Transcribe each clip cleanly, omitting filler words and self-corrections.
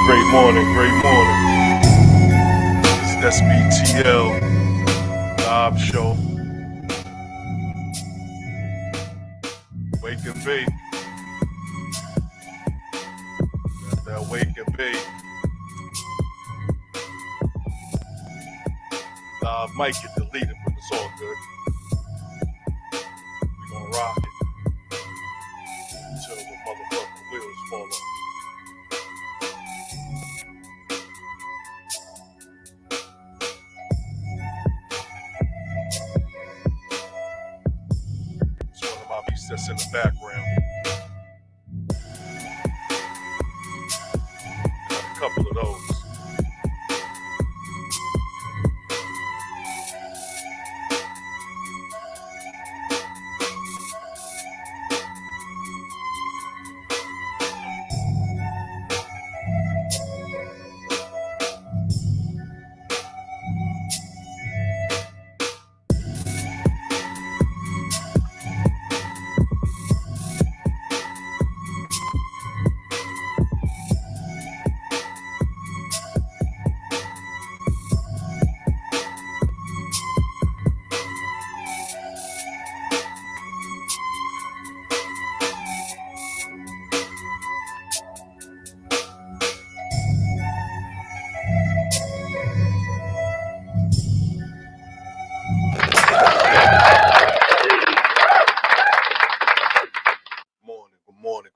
Great morning, great morning. It's S.B.T.L. live show. Wake and bake. Got that wake and bake. Might get deleted, but it's all good. We gonna rock it until the motherfucking wheels fall off. It's one of my beats that's in the background. Got a couple of those.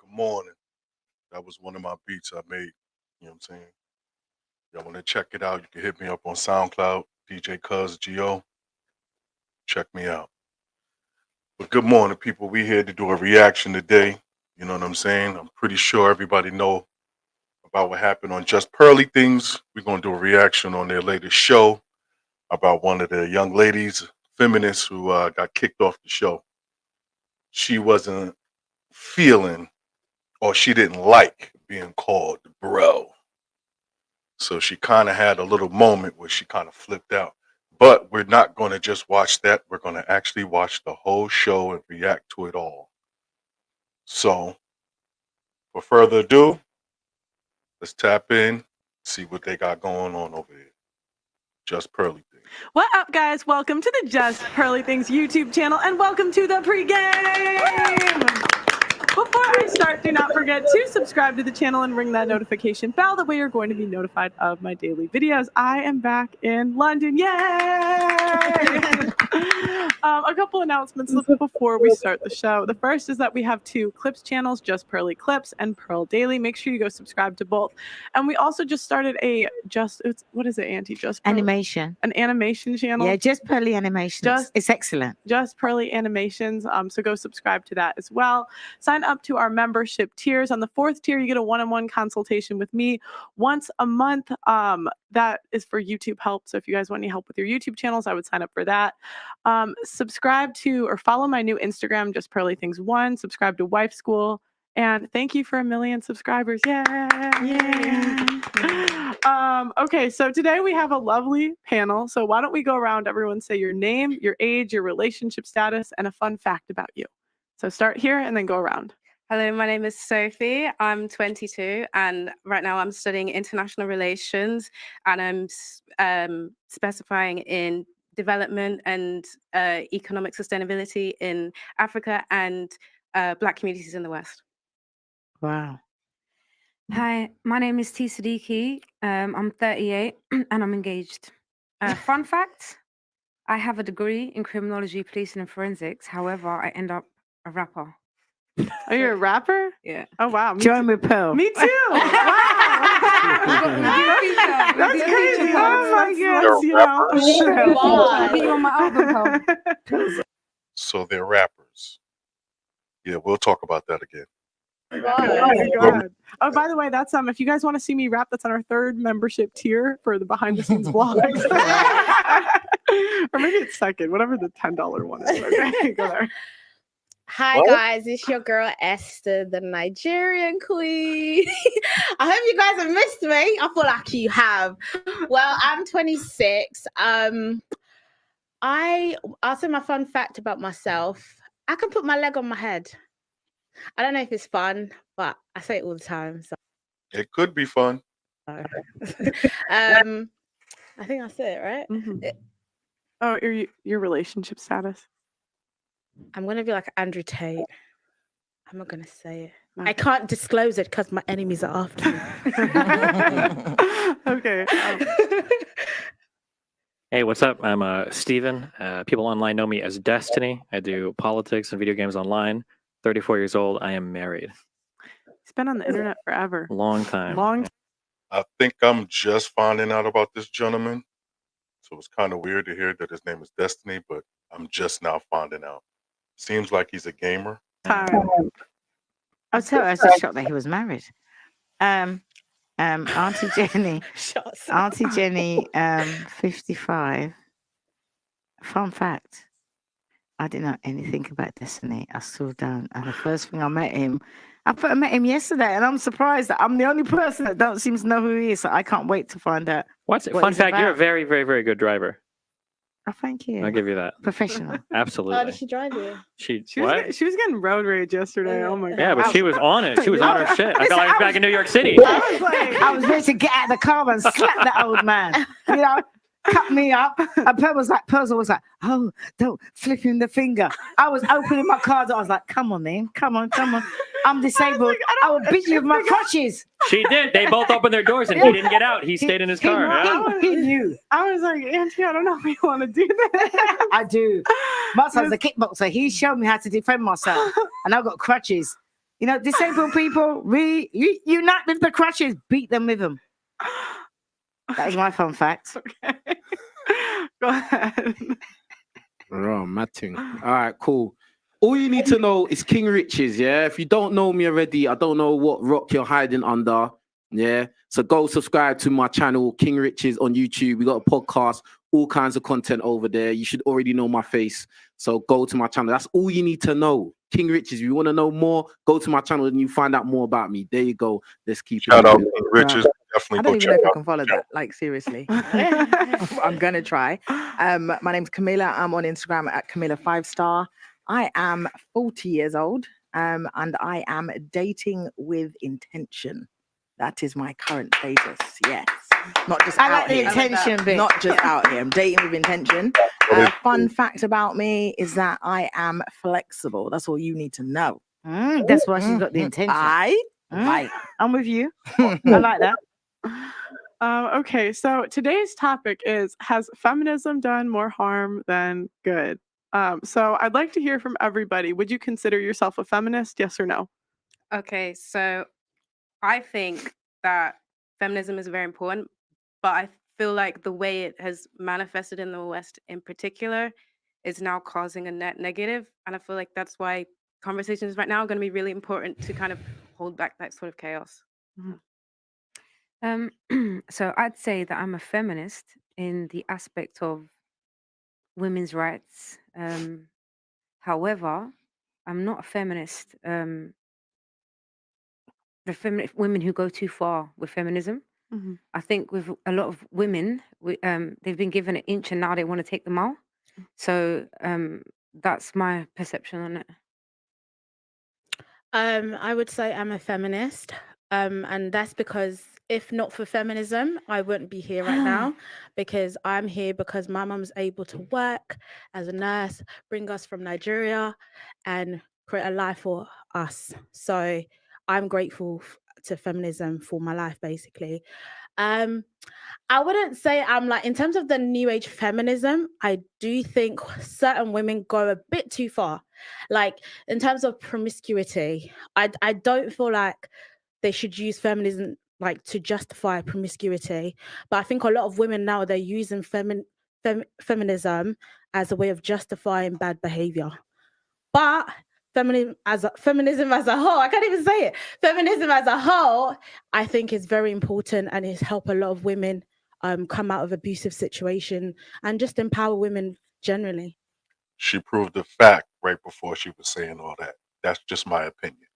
Good morning. That was one of my beats I made. You know what I'm saying? Y'all want to check it out, you can hit me up on SoundCloud, DJ Cuz G.O. Check me out. But good morning, people. We here to do a reaction today. You know what I'm saying? I'm pretty sure everybody know about what happened on Just Pearly Things. We're going to do a reaction on their latest show about one of the young ladies, feminists, who got kicked off the show. She wasn't feeling, or she didn't like being called bro. So she kind of had a little moment where she kind of flipped out. But we're not going to just watch that. We're going to actually watch the whole show and react to it all. So, for further ado, let's tap in, see what they got going on over here. Just Pearly Things. What up, guys? Welcome to the Just Pearly Things YouTube channel, and welcome to the pregame. Before I start, do not forget to subscribe to the channel and ring that notification bell. That way you're going to be notified of my daily videos. I am back in London. Yay! A couple announcements before we start the show. The first is that we have two Clips channels, Just Pearly Clips and Pearl Daily. Make sure you go subscribe to both. And we also just started what is it, Auntie? Animation. An animation channel. Yeah, Just Pearly Animations. It's excellent. Just Pearly Animations. So go subscribe to that as well. Sign up to our membership tiers. On the 4th tier, you get a one-on-one consultation with me once a month. That is for YouTube help. So if you guys want any help with your YouTube channels, I would sign up for that. Subscribe to or follow my new Instagram, Just Pearly Things 1. Subscribe to Wife School. And thank you for 1 million subscribers. Yeah. Okay, so today we have a lovely panel. So why don't we go around, everyone say your name, your age, your relationship status, and a fun fact about you. So start here and then go around. Hello, my name is Sophie. I'm 22 and right now I'm studying international relations and I'm specifying in development and economic sustainability in Africa and Black communities in the West. Wow. Hi, my name is T. Siddiqui. I'm 38 and I'm engaged. Fun fact, I have a degree in criminology, policing and forensics. However, I end up a rapper. Are you a rapper? Yeah. Oh, wow. Join with Pearl. Me too. Wow. That's crazy. Oh, my gosh. You on my album, Pearl. So they're rappers. Yeah, we'll talk about that again. God. Oh, by the way, that's if you guys want to see me rap, that's on our 3rd membership tier for the behind the scenes vlogs. Or maybe it's 2nd, whatever the $10 one is. Okay, go there. Hi guys, it's your girl Esther, the Nigerian queen. I hope you guys have missed me. I feel like you have. Well, I'm 26. I'll say my fun fact about myself. I can put my leg on my head. I don't know if it's fun, but I say it all the time. So It could be fun. I think that's it, right? Mhm. Oh, your relationship status? I'm gonna be like Andrew Tate. I'm not gonna say it. No. I can't disclose it because my enemies are after me. Okay. Hey, what's up? I'm Steven. People online know me as Destiny. I do politics and video games online. 34 years old. I am married. He's been on the internet forever. Long time. Long. I think I'm just finding out about this gentleman. So it's kind of weird to hear that his name is Destiny, but I'm just now finding out. Seems like he's a gamer. Time. I was just shocked that he was married. Auntie Jenny, Shots. Auntie Jenny, 55. Fun fact, I didn't know anything about Destiny. I still don't. And the first thing I met him yesterday, and I'm surprised that I'm the only person that don't seem to know who he is. So I can't wait to find out. What's What fun he's fact? You're a about. very, very, very good driver. Oh, thank you. I'll give you that. Professional. Absolutely. How did she drive you? She She was getting road rage yesterday. Oh my god. Yeah, but she was on it. She was on her shit. I felt like I was back in New York City. I was like, I was ready to get out of the car and slap that old man. You know, cut me up. And Persil was like, oh, don't flip him the finger. I was opening my car door. I was like, come on, man. Come on. I'm disabled. I will beat you with my crutches. She did. They both opened their doors and he didn't get out. He stayed in his car. Yeah. He knew. I was like, Auntie, I don't know if you want to do that. I do. My son's a kickboxer. He showed me how to defend myself. And I've got crutches. You know, disabled people, unite with the crutches, beat them with them. That was my fun fact. Okay. Go ahead. Oh, Matting. All right, cool. All you need to know is King Riches, yeah? If you don't know me already, I don't know what rock you're hiding under, yeah? So go subscribe to my channel, King Riches on YouTube. We got a podcast, all kinds of content over there. You should already know my face. So go to my channel. That's all you need to know. King Riches. If you want to know more, go to my channel and you find out more about me. There you go. Let's keep it. Shout out to Riches. I Definitely don't go even know check if I out. can follow that. Like seriously, I'm gonna try. My name's Camilla. I'm on Instagram at Camilla 5-star. I am 40 years old, and I am dating with intention. That is my current status. Yes, not just I out like the here. intention bit. Not just out here. I'm dating with intention. Fun fact about me is that I am flexible. That's all you need to know. That's why she's got the intention. Right. I'm with you. I like that. Okay, so today's topic is, has feminism done more harm than good? So I'd like to hear from everybody. Would you consider yourself a feminist? Yes or no? Okay, so I think that feminism is very important, but I feel like the way it has manifested in the West in particular is now causing a net negative. And I feel like that's why conversations right now are going to be really important to kind of hold back that sort of chaos. So I'd say that I'm a feminist in the aspect of women's rights. However, I'm not a feminist. Women who go too far with feminism. I think with a lot of women, they've been given an inch and now they want to take the mile. So that's my perception on it. I would say I'm a feminist, and that's because if not for feminism, I wouldn't be here right now, because I'm here because my mum's able to work as a nurse, bring us from Nigeria, and create a life for us. So I'm grateful to feminism for my life, basically. I wouldn't say I'm like, in terms of the new age feminism, I do think certain women go a bit too far. Like in terms of promiscuity, I don't feel like they should use feminism like to justify promiscuity. But I think a lot of women now, they're using feminism as a way of justifying bad behavior. But feminism as a whole, I can't even say it. Feminism as a whole, I think is very important, and it's helped a lot of women come out of abusive situation and just empower women generally. She proved a fact right before she was saying all that. That's just my opinion.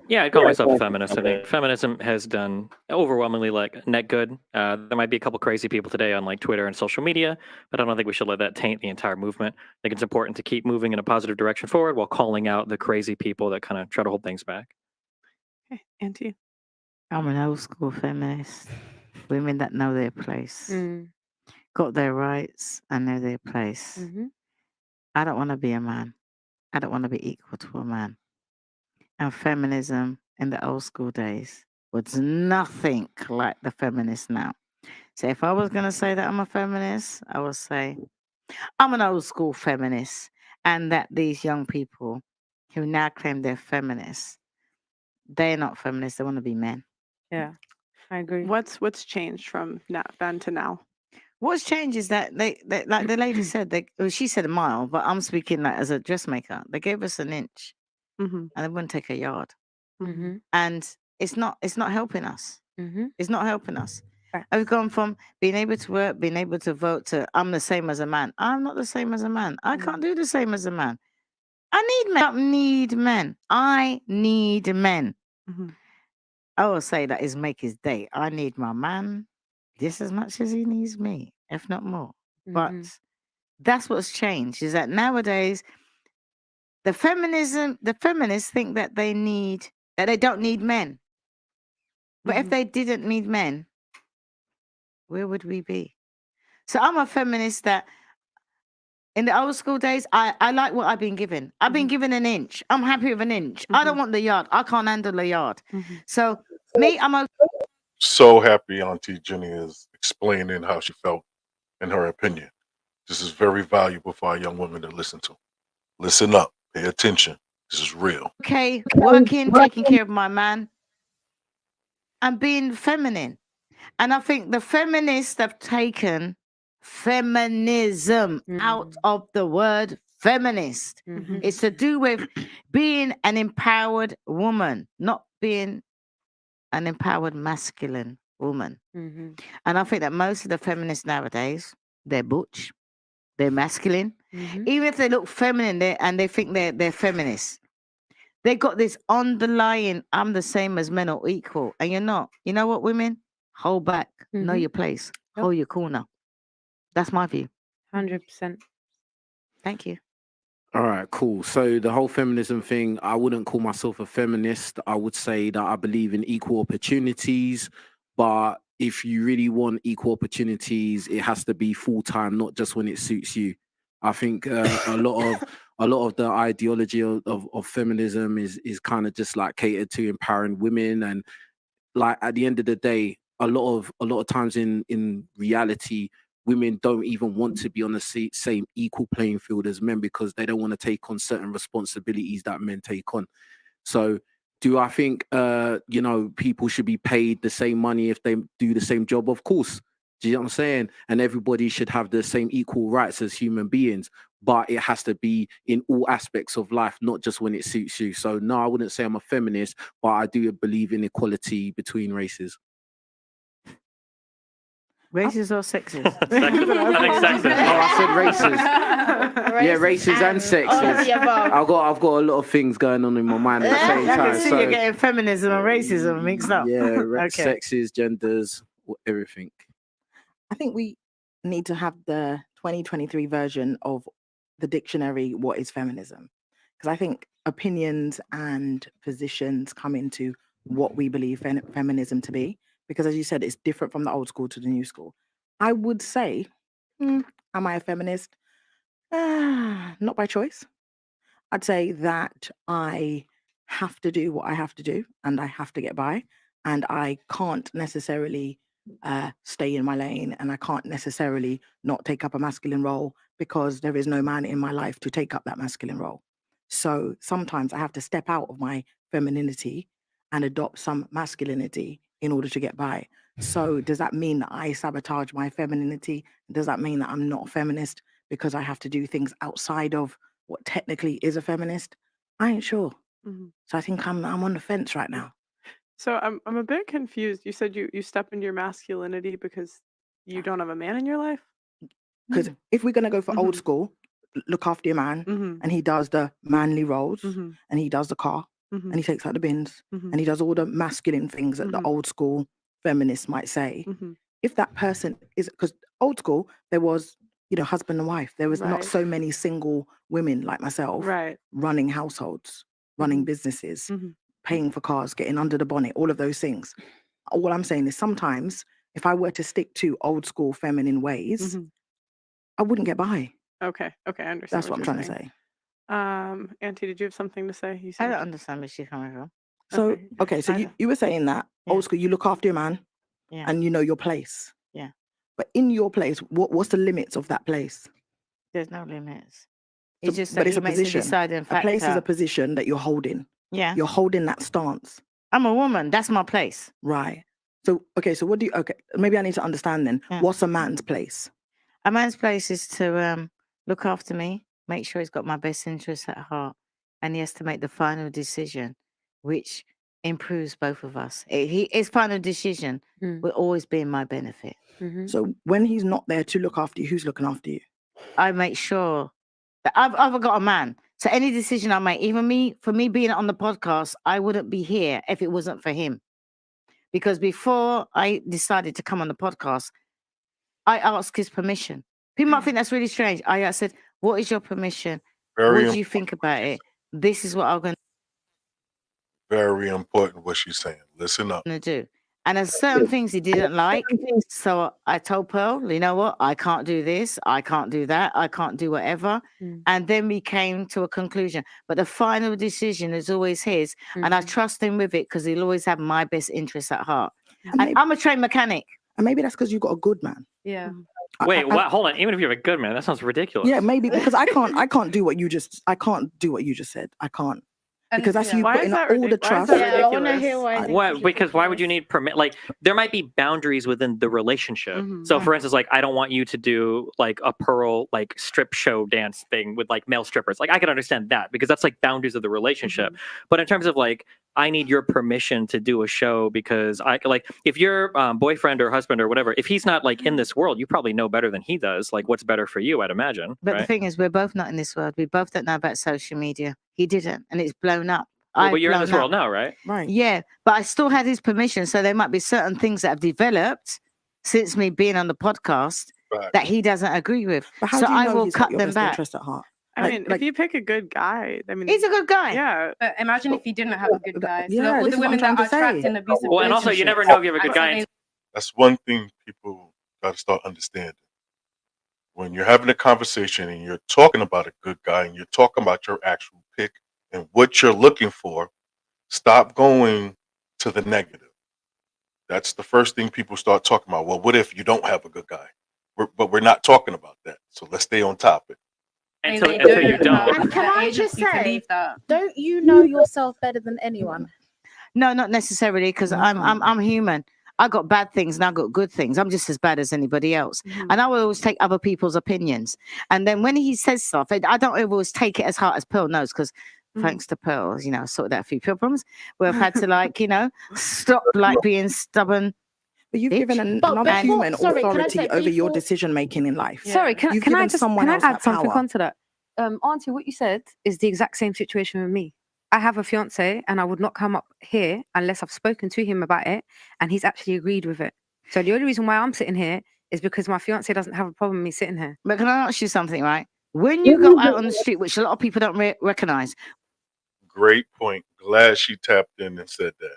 Yeah, I'd call myself a feminist. I think feminism has done overwhelmingly like net good. There might be a couple crazy people today on like Twitter and social media, but I don't think we should let that taint the entire movement. I think it's important to keep moving in a positive direction forward while calling out the crazy people that kind of try to hold things back. Okay, Auntie. I'm an old school feminist. Women that know their place, Mm. got their rights, and know their place. Mm-hmm. I don't want to be a man. I don't want to be equal to a man. And feminism in the old school days was nothing like the feminist now. So if I was going to say that I'm a feminist, I would say I'm an old school feminist, and that these young people who now claim they're feminists, they're not feminists. They want to be men. Yeah, I agree. What's changed from then to now? What's changed is that they like the lady said, she said a mile, but I'm speaking like as a dressmaker. They gave us an inch, Mm-hmm. and they wouldn't take a yard, Mm-hmm. and it's not helping us. Mm-hmm. It's not helping us. Right. I've gone from being able to work, being able to vote, to I'm the same as a man. I'm not the same as a man. I can't do the same as a man. I need men. I don't need men. I need men. Mm-hmm. I will say that is make his day. I need my man just as much as he needs me, if not more. But that's what's changed, is that nowadays the feminists think that they don't need men. But if they didn't need men, where would we be? So I'm a feminist that in the old school days, I like what I've been given. I've been given an inch. I'm happy with an inch. I don't want the yard. I can't handle the yard. So me, I'm So happy Auntie Jenny is explaining how she felt in her opinion. This is very valuable for our young women to listen to. Listen up. Pay attention. This is real. okay working, taking care of my man, and being feminine. And I think the feminists have taken feminism out of the word feminist. Mm-hmm. It's to do with being an empowered woman, not being an empowered masculine woman. Mm-hmm. And I think that most of the feminists nowadays, they're butch, they're masculine. Mm-hmm. Even if they look feminine and they think they're feminists, they got this underlying, I'm the same as men or equal. And you're not. You know what, women? Hold back. Know your place. Yep. Hold your corner. That's my view. 100%. Thank you. All right, cool. So the whole feminism thing, I wouldn't call myself a feminist. I would say that I believe in equal opportunities, but if you really want equal opportunities, it has to be full time, not just when it suits you. I think a lot of the ideology of feminism is kind of just like catered to empowering women, and like at the end of the day, a lot of times in reality, women don't even want to be on the same equal playing field as men because they don't want to take on certain responsibilities that men take on. So do I think people should be paid the same money if they do the same job? Of course. Do you know what I'm saying? And everybody should have the same equal rights as human beings, but it has to be in all aspects of life, not just when it suits you. So no, I wouldn't say I'm a feminist, but I do believe in equality between races. Racist or sexist? I think sexist. No, I said races. Yeah, races and sexes. I've got a lot of things going on in my mind at the same I time. can see you're getting feminism and racism mixed up. Yeah, Okay. sexes, genders, everything. I think we need to have the 2023 version of the dictionary, what is feminism? Because I think opinions and positions come into what we believe feminism to be. Because as you said, it's different from the old school to the new school. I would say, am I a feminist? Not by choice. I'd say that I have to do what I have to do and I have to get by. And I can't necessarily stay in my lane, and I can't necessarily not take up a masculine role because there is no man in my life to take up that masculine role. So sometimes I have to step out of my femininity and adopt some masculinity in order to get by. So does that mean that I sabotage my femininity? Does that mean that I'm not a feminist because I have to do things outside of what technically is a feminist? I ain't sure. So I think I'm on the fence right now. So I'm a bit confused. You said you step into your masculinity because you don't have a man in your life? Because if we're gonna go for old school, look after your man, and he does the manly roles, and he does the car, Mhm. and he takes out the bins Mhm. and he does all the masculine things that the Mhm. old school feminists might say. Mhm. If that person is, because old school, there was, husband and wife. There was not Right. so many single women like myself Right. running households, running Mhm. businesses, Mhm. paying for cars, getting under the bonnet, all of those things. All I'm saying is sometimes if I were to stick to old school feminine ways, Mhm. I wouldn't get by. Okay. Okay. I understand. That's what I'm trying to say. Auntie, did you have something to say? You I said. don't understand where she's coming from. So, okay, so I you, don't- you were saying that Yeah. old school, you look after your man Yeah. and you know your place. Yeah. But in your place, what's the limits of that place? There's no limits. So- It's just but that it's he a makes a position. deciding A factor. place is a position that you're holding. Yeah. You're holding that stance. I'm a woman. That's my place. Right. So, okay, so what do you, okay, maybe I need to understand then. Yeah. What's a man's place? A man's place is to look after me, make sure he's got my best interests at heart, and he has to make the final decision, which improves both of us. His final decision will always be in my benefit. So when he's not there to look after you, who's looking after you? I make sure that I've got a man. So any decision I make, even for me being on the podcast, I wouldn't be here if it wasn't for him. Because before I decided to come on the podcast, I asked his permission. People might think that's really strange. I said, "What is your permission? Very What do you think about it? This is what I'm going Very important what she's saying. Listen up. to do." And there's certain things he didn't like. So I told Pearl, you know what? I can't do this. I can't do that. I can't do whatever. And then we came to a conclusion. But the final decision is always his. And I trust him with it because he'll always have my best interests at heart. And I'm a trained mechanic. And maybe that's because you've got a good man. Yeah. Wait, what? Hold on. Even if you're a good man, that sounds ridiculous. Yeah, maybe because I can't do what you just said. I can't. Because that's you Why is putting that all the ridic- why is trust. that Yeah, I want to ridiculous? hear why. Why? Because why would you need permit? Like, there might be boundaries within the relationship. Mhm. So, for instance, like, I don't want you to do like a Pearl like strip show dance thing with like male strippers. Like, I can understand that because that's like boundaries of the relationship. But in terms of like, I need your permission to do a show because I like if your boyfriend or husband or whatever, if he's not like in this world, you probably know better than he does. Like, what's better for you? I'd imagine. But the Right? thing is, we're both not in this world. We both don't know about social media. He didn't. And it's blown up. Well, but you're in blown this world up. now, right? Right. Yeah, but I still had his permission. So there might be certain things that have developed since me being on the podcast Right. that he doesn't agree with. But how So do you I know will he's cut got your them best back. interest at heart? I mean, if you pick a good guy, I mean, He's a good guy. yeah. But imagine if you didn't have a good guy. So Yeah, all this the is what I'm women that trying are to trapped say. in abusive Well, and also you never relationships know if you have a good guy. accidentally That's one thing people got to start understanding. When you're having a conversation and you're talking about a good guy and you're talking about your actual pick and what you're looking for, stop going to the negative. That's the first thing people start talking about. Well, what if you don't have a good guy? But we're not talking about that. So let's stay on topic. Until you don't. And can I just agency to say, leave that. don't you know yourself better than anyone? No, not necessarily, because I'm human. I got bad things and I got good things. I'm just as bad as anybody else. And I will always take other people's opinions. And then when he says stuff, I don't always take it as hard as Pearl knows, because thanks to Pearl, you know, I sorted out a few problems where I've had to like, you know, stop like being stubborn. But you've given But another before- human sorry, can I authority say over your before- decision making in life. Sorry, can You've I given just someone else add that something power. onto that? Auntie, what you said is the exact same situation with me. I have a fiance and I would not come up here unless I've spoken to him about it and he's actually agreed with it. So the only reason why I'm sitting here is because my fiance doesn't have a problem with me sitting here. But can I ask you something, right? When you go out on the street, which a lot of people don't recognize, Great point. Glad she tapped in and said that.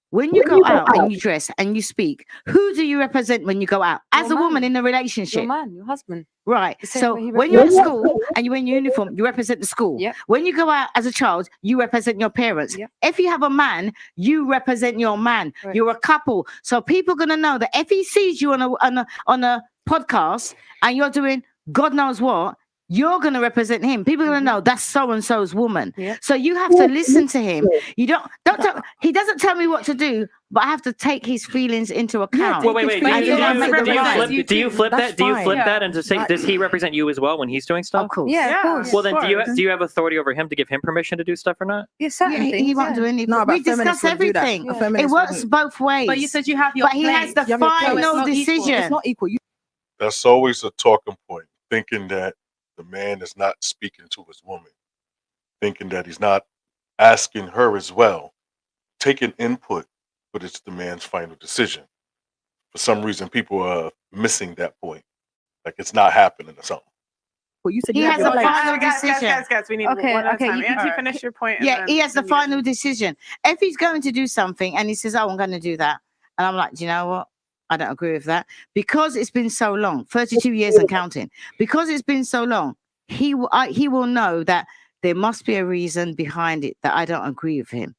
when you go out and you dress and you speak, who do you represent when you go out? As Your a woman man. in a Your relationship. man, your husband. Right. The same So way he when you're at represents- school and you're in uniform, you represent the school. Yep. When you go out as a child, you represent your parents. Yep. If you have a man, you represent your man. Right. You're a couple. So people are gonna know that if he sees you on a podcast and you're doing God knows what, you're gonna represent him. People are gonna know that's so and so's woman. Yep. So you have to listen to him. You don't tell, he doesn't tell me what to do, but I have to take his feelings into account. Wait. Do feelings you into flip account. do you flip That's that? Do you fine. flip Yeah. that and to say, does he represent you as well when he's doing stuff? Of course. Yeah, of course. Well, then, of do course. you have authority over him to give him permission to do stuff or not? Yeah, certain Yeah, things. he won't yeah. do anything. No, but We discuss feminists wouldn't do that. everything. A It feminist works wouldn't. both ways. But you said you have your But he has the place. You have your place. final No, it's not equal. decision. It's not equal. That's always a talking point, thinking that the man is not speaking to his woman, thinking that he's not asking her as well, taking input, but it's the man's final decision. For some reason, people are missing that point. Like it's not happening or something. Well, you said He you have has your a legs. final decision. Guys, we need Okay, one at a okay, time. you- Auntie, alright. finish your point. And Yeah, then, he has the then you guys- final decision. If he's going to do something and he says, "Oh, I'm going to do that," and I'm like, "Do you know what? I don't agree with that because it's been so long, 32 years and counting. Because it's been so long, he will know that there must be a reason behind it that I don't agree with him.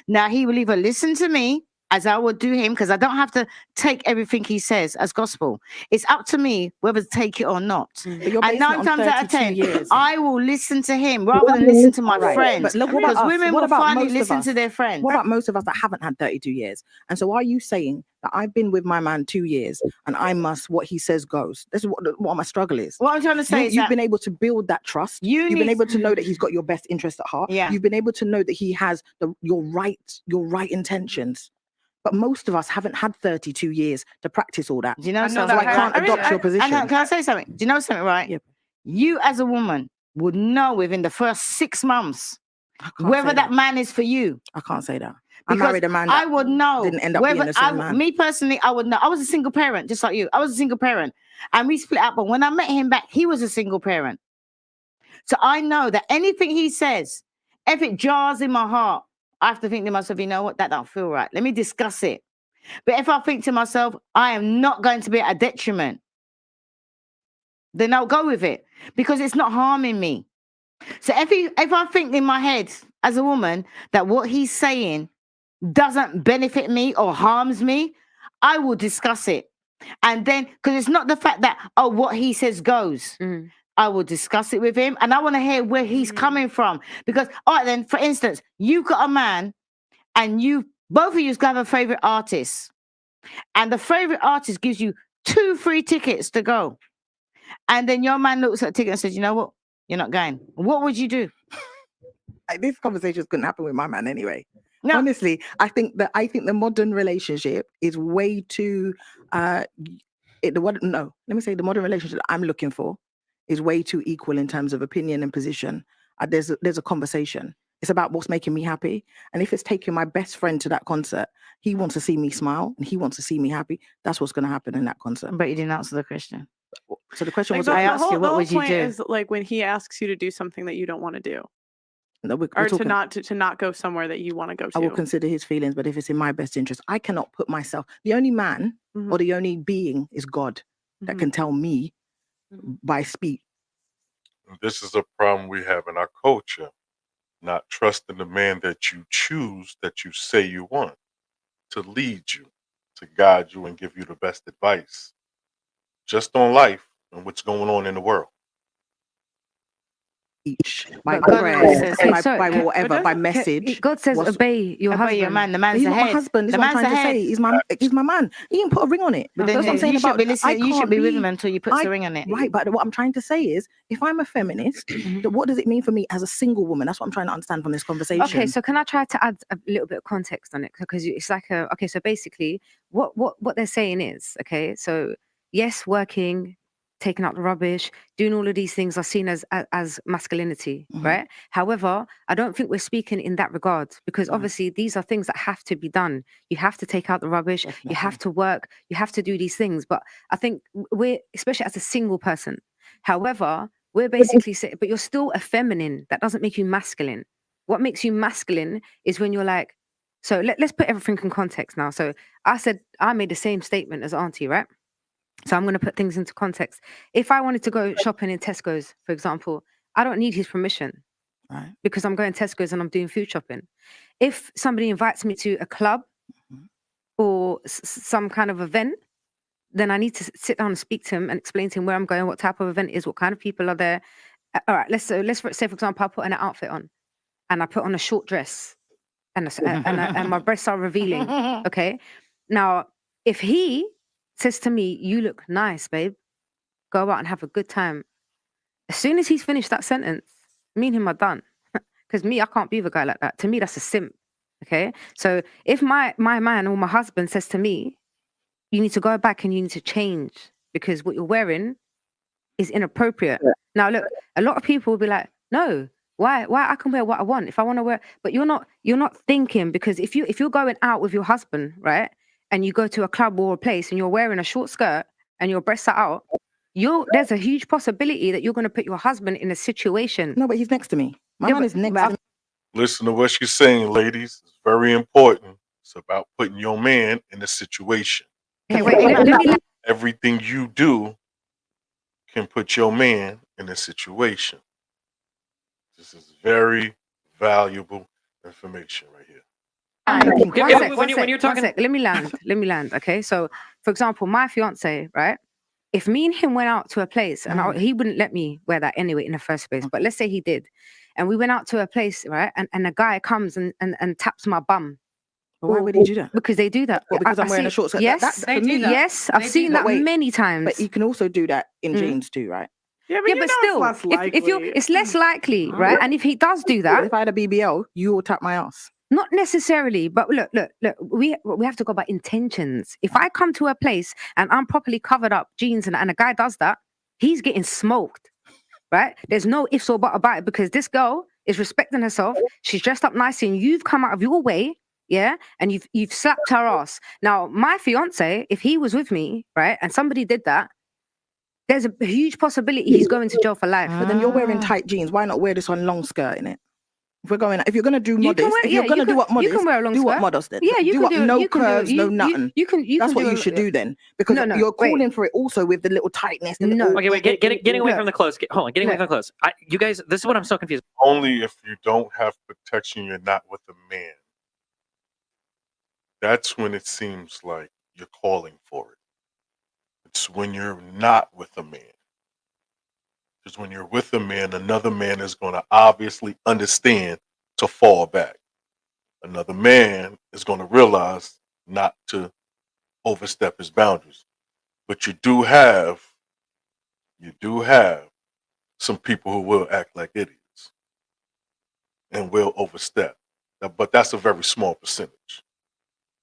Now he will either listen to me as I would do him, because I don't have to take everything he says as gospel. It's up to me whether to take it or not. But you're And basing it 9 on times out of 32 10, years. I will listen to him rather than listen to my Right. friends. But look, what Because about us? women What will about finally most of listen us? to their friends. What about most of us that haven't had 32 years? And so are you saying that I've been with my man 2 years and I must, what he says goes? This is what my struggle is. What I'm trying to say is You've that been able to build that trust. You've been need- able to know that he's got your best interest at heart. Yeah. You've been able to know that he has your right intentions. But most of us haven't had 32 years to practice all that. Do you know So something? I can't I mean, adopt your position. Can I say something? Do you know something, right? Yep. You as a woman would know within the first 6 months can't whether say that that. man is for you. I can't say that. I Because married a man that I would know didn't end up whether being the same man. Me personally, I would know. I was a single parent, just like you. I was a single parent, and we split up. But when I met him back, he was a single parent. So I know that anything he says, if it jars in my heart, I have to think to myself, you know what, that don't feel right. Let me discuss it. But if I think to myself, I am not going to be at a detriment, then I'll go with it because it's not harming me. So if I think in my head as a woman that what he's saying doesn't benefit me or harms me, I will discuss it. And then, because it's not the fact that, oh, what he says goes. I will discuss it with him and I want to hear where he's coming from. Because, all right, then, for instance, you've got a man and both of you have a favorite artist. And the favorite artist gives you 2 free tickets to go. And then your man looks at the ticket and says, you know what? You're not going. What would you do? This conversation couldn't happen with my man anyway. No. Honestly, I think the modern relationship is way too the modern relationship that I'm looking for is way too equal in terms of opinion and position. There's a conversation. It's about what's making me happy. And if it's taking my best friend to that concert, he wants to see me smile and he wants to see me happy. That's what's going to happen in that concert. But you didn't answer the question. So the question Like was, the, I the asked whole, you, what the whole would you point do? is like when he asks you to do something that you don't want to do, no, we're or talking, to not go somewhere that you want to go to. I will consider his feelings, but if it's in my best interest, I cannot put myself. The only man or the only being is God that can tell me by speech. This is a problem we have in our culture, not trusting the man that you choose, that you say you want, to lead you, to guide you and give you the best advice, just on life and what's going on in the world. By But God prayer, says- by whatever, by message. God says what's- obey your Obey husband. your man. The But man's he's the not my head. husband. This The is what I'm man's trying the to head. say. He's my man. He didn't put a ring on it. But then That's what I'm saying you about should be listening. You should can't be with him until you put the ring on it. Right, but what I'm trying to say is, if I'm a feminist, then what does it mean for me as a single woman? That's what I'm trying to understand from this conversation. Okay, so can I try to add a little bit of context on it? Because it's like so basically what they're saying is, okay, so yes, working, taking out the rubbish, doing all of these things are seen as masculinity, right? However, I don't think we're speaking in that regard because obviously these are things that have to be done. You have to take out the rubbish, you have to work, you have to do these things. But I think we're, especially as a single person, however, we're basically saying, but you're still a feminine. That doesn't make you masculine. What makes you masculine is when you're like, so let's put everything in context now. So I made the same statement as Auntie, right? So I'm going to put things into context. If I wanted to go shopping in Tesco's, for example, I don't need his permission, right? Because I'm going to Tesco's and I'm doing food shopping. If somebody invites me to a club or some kind of event, then I need to sit down and speak to him and explain to him where I'm going, what type of event it is, what kind of people are there. All right, let's say, for example, I put an outfit on and I put on a short dress and my breasts are revealing. Okay. Now, if he says to me, you look nice, babe, go out and have a good time. As soon as he's finished that sentence, me and him are done. Because I can't be with a guy like that. To me, that's a simp. Okay. So if my man or my husband says to me, you need to go back and you need to change because what you're wearing is inappropriate. Yeah. Now, look, a lot of people will be like, no, Why I can wear what I want if I want to wear, but you're not thinking, because if you're going out with your husband, right, and you go to a club or a place and you're wearing a short skirt and your breasts are out, there's a huge possibility that you're going to put your husband in a situation. No, but he's next to me. My Yeah, man but- is next but to me. Listen to what she's saying, ladies. It's very important. It's about putting your man in a situation. Okay, wait, let me Everything you do can put your man in a situation. This is very valuable information right here. When you're talking, let me land. Okay, so for example, my fiance, right? If me and him went out to a place, and he wouldn't let me wear that anyway in the first place, but let's say he did, and we went out to a place, right? And a guy comes and taps my bum. But why would he do that? Because they do that. What, because I'm wearing see, a short skirt? Yes, That, for me, yes, I've seen that many times. But you can also do that in jeans too, right? Yeah, but, but still, it's less likely. it's less likely, right? And if he does do that, if I had a BBL, you will tap my ass. Not necessarily, but look. We have to go by intentions. If I come to a place and I'm properly covered up, jeans, and a guy does that, he's getting smoked, right? There's no ifs or buts about it, because this girl is respecting herself. She's dressed up nicely, and you've come out of your way, yeah, and you've slapped her ass. Now, my fiance, if he was with me, right, and somebody did that, there's a huge possibility he's going to jail for life. But then you're wearing tight jeans. Why not wear this on long skirt in it? If you're gonna do modest, if you're gonna do what modest, you can wear a long do skirt. what modest then. Yeah, you do can what do no curves, no nothing. That's what you should do then, because you're calling for it also with the little tightness. And okay, wait, getting away from the clothes. Hold on, getting away from the clothes. You guys, this is what I'm so confused. Only if you don't have protection, you're not with a man. That's when it seems like you're calling for it. It's when you're not with a man. Because when you're with a man, another man is going to obviously understand to fall back. Another man is going to realize not to overstep his boundaries. But you do have some people who will act like idiots and will overstep. But that's a very small percentage.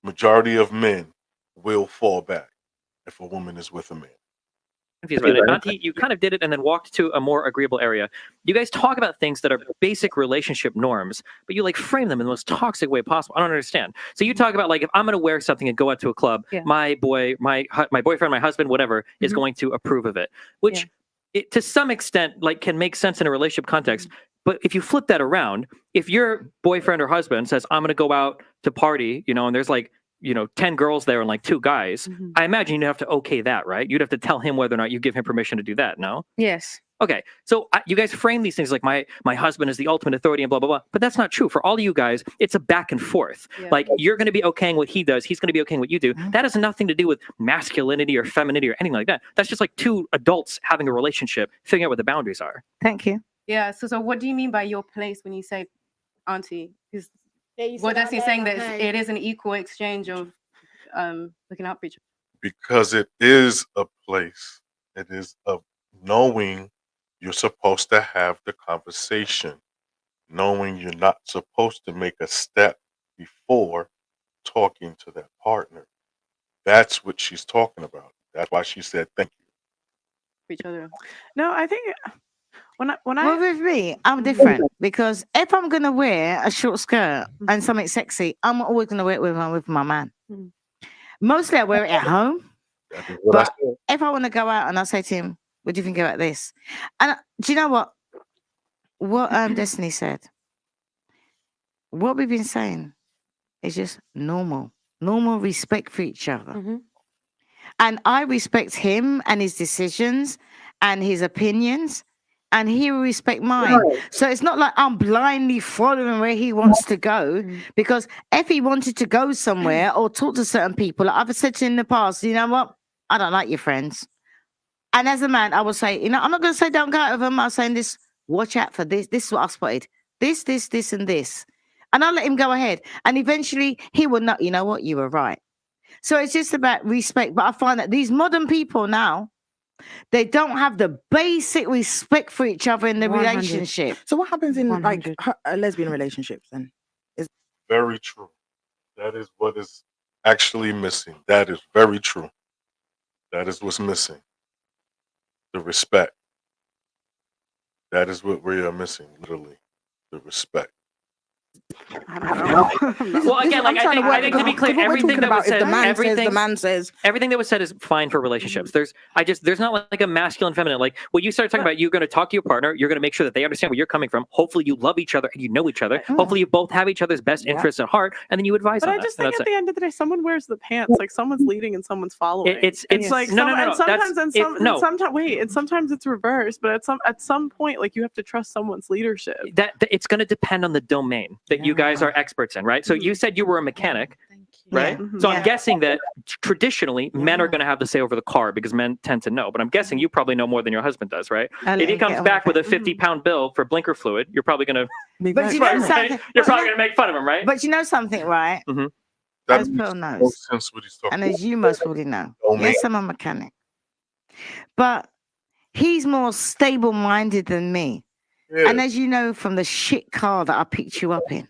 Majority of men will fall back if a woman is with a man. Confused about it. Auntie, you kind of did it and then walked to a more agreeable area. You guys talk about things that are basic relationship norms, but you like frame them in the most toxic way possible. I don't understand. So you talk about, like, if I'm going to wear something and go out to a club, my boyfriend, my husband, whatever, is going to approve of it, which it, to some extent, like, can make sense in a relationship context. But if you flip that around, if your boyfriend or husband says, I'm going to go out to party, and there's like, 10 girls there and like 2 guys, I imagine you'd have to okay that, right? You'd have to tell him whether or not you give him permission to do that, no? Yes. Okay, so you guys frame these things like my husband is the ultimate authority and blah, blah, blah. But that's not true. For all of you guys, it's a back and forth. Yeah. Like, you're going to be okaying what he does. He's going to be okaying what you do. That has nothing to do with masculinity or femininity or anything like that. That's just like 2 adults having a relationship, figuring out what the boundaries are. Thank you. Yeah, so what do you mean by your place when you say auntie? Because what that's saying that it is an equal exchange of looking out for each other. Because it is a place. It is of knowing you're supposed to have the conversation, knowing you're not supposed to make a step before talking to that partner. That's what she's talking about. That's why she said thank you. For each other. No, I think when I Well, with me, I'm different, because if I'm gonna wear a short skirt and something sexy, I'm always gonna wear it with my man. Mostly I wear it at home, but if I want to go out and I say to him, "What do you think about this?" And do you know what? What Destiny said. What we've been saying is just normal respect for each other. And I respect him and his decisions and his opinions, and he will respect mine. So it's not like I'm blindly following where he wants to go, because if he wanted to go somewhere or talk to certain people, like I've said to him in the past, you know what? I don't like your friends. And as a man, I will say, I'm not going to say don't go out with them. I'm saying this, watch out for this. This is what I spotted. This, and this. And I'll let him go ahead. And eventually he will not, you know what? You were right. So it's just about respect. But I find that these modern people now, they don't have the basic respect for each other in the 100. relationship. So what happens in 100. lesbian relationships then? Very true. That is what is actually missing. That is very true. That is what's missing. The respect. That is what we are missing, literally. the respect. I don't know. Well, again, like, I'm trying I think to be because clear, what we're everything talking that was about is said, the man says, everything, the man says. everything that was said is fine for relationships. There's not like a masculine, feminine. Like when you start talking about, you're going to talk to your partner, you're going to make sure that they understand where you're coming from. Hopefully, you love each other and you know each other. Hopefully, you both have each other's best interests at heart, and then you advise But on I that. just And think that's at the end of the day, someone wears the pants. Like someone's leading and someone's following. It's like no. And sometimes No. and sometimes it's reversed. But at some point, like you have to trust someone's leadership. That it's going to depend on the domain that you guys are experts in, right? So you said you were a mechanic, right? Mhm. So I'm guessing that traditionally men are going to have the say over the car because men tend to know. But I'm guessing you probably know more than your husband does, right? If he comes back with a 50-pound bill for blinker fluid, you're probably going to. But you know something. You're probably going to make fun of him, right? But you know something, right? Mhm. That As makes Pearl no knows, sense what he's talking and about. as you most probably know, Oh, man. yes, I'm a mechanic, but he's more stable-minded than me. Yeah. And as you know from the shit car that I picked you up in,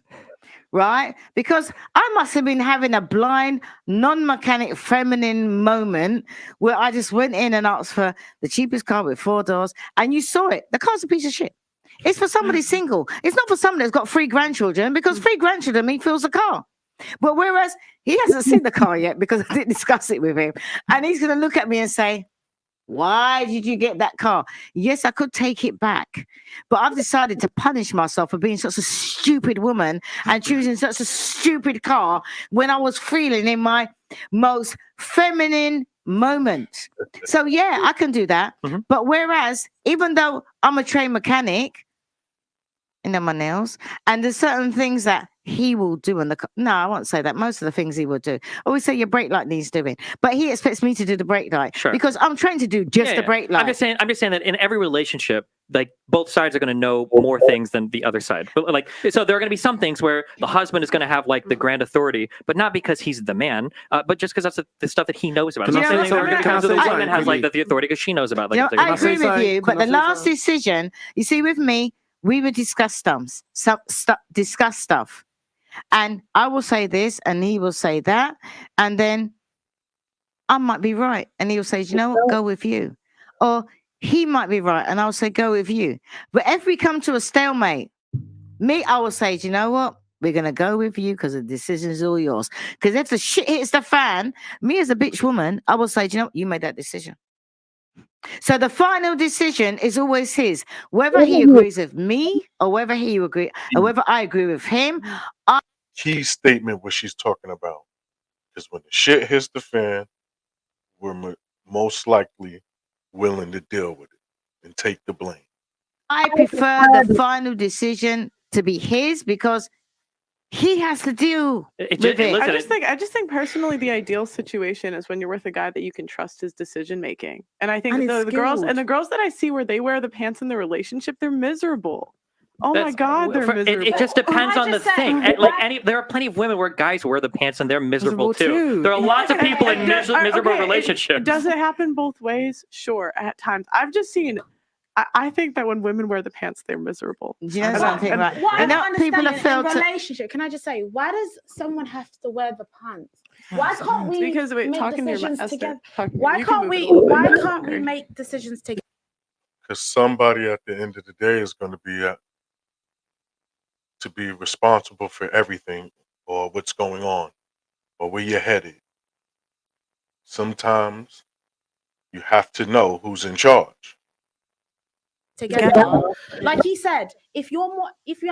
right? Because I must have been having a blind, non-mechanic, feminine moment where I just went in and asked for the cheapest car with 4 doors, and you saw it. The car's a piece of shit. It's for somebody single. It's not for somebody that's got 3 grandchildren, because 3 grandchildren mean fills the car. But whereas he hasn't seen the car yet because I didn't discuss it with him, and he's going to look at me and say, why did you get that car? Yes, I could take it back, but I've decided to punish myself for being such a stupid woman and choosing such a stupid car when I was feeling in my most feminine moment. So yeah, I can do that. But whereas, even though I'm a trained mechanic, my nails, and there's certain things that he will do in the no, I won't say that. Most of the things he will do, I always say your brake light needs doing, but he expects me to do the brake light because I'm trained to do just the brake light. I'm just saying that in every relationship, like both sides are going to know more things than the other side. But like, so there are going to be some things where the husband is going to have like the grand authority, but not because he's the man, but just because that's the stuff that he knows about. Can I say So the something, woman has like really? the authority because she knows about like. I agree with you, but the last decision, you see, with me, we would discuss stuff, and I will say this, and he will say that, and then I might be right, and he'll say, you know what, go with you, or he might be right, and I'll say, go with you. But if we come to a stalemate, I will say, you know what, we're gonna go with you because the decision is all yours. Because if the shit hits the fan, me as a bitch woman, I will say, you know what, you made that decision. So the final decision is always his, whether he agrees with me or whether I agree with him. Key statement what she's talking about is when the shit hits the fan, we're most likely willing to deal with it and take the blame. I prefer the final decision to be his because he has to deal with it. I just think personally, the ideal situation is when you're with a guy that you can trust his decision making. And I think the girls that I see where they wear the pants in the relationship, they're miserable. Oh my God, they're miserable. It just depends on the thing. There are plenty of women where guys wear the pants and they're miserable too. There are lots of people in miserable relationships. Does it happen both ways? Sure, at times. I've just seen. I think that when women wear the pants, they're miserable. You know something, right? What I And don't people understand have felt in a relationship, can I just say, why does someone have to wear the pants? Why can't we Because make talking decisions to your together? Esther, Why can't we make decisions together? Because somebody at the end of the day is going to be responsible for everything or what's going on or where you're headed. Sometimes you have to know who's in charge. Together, like he said, if you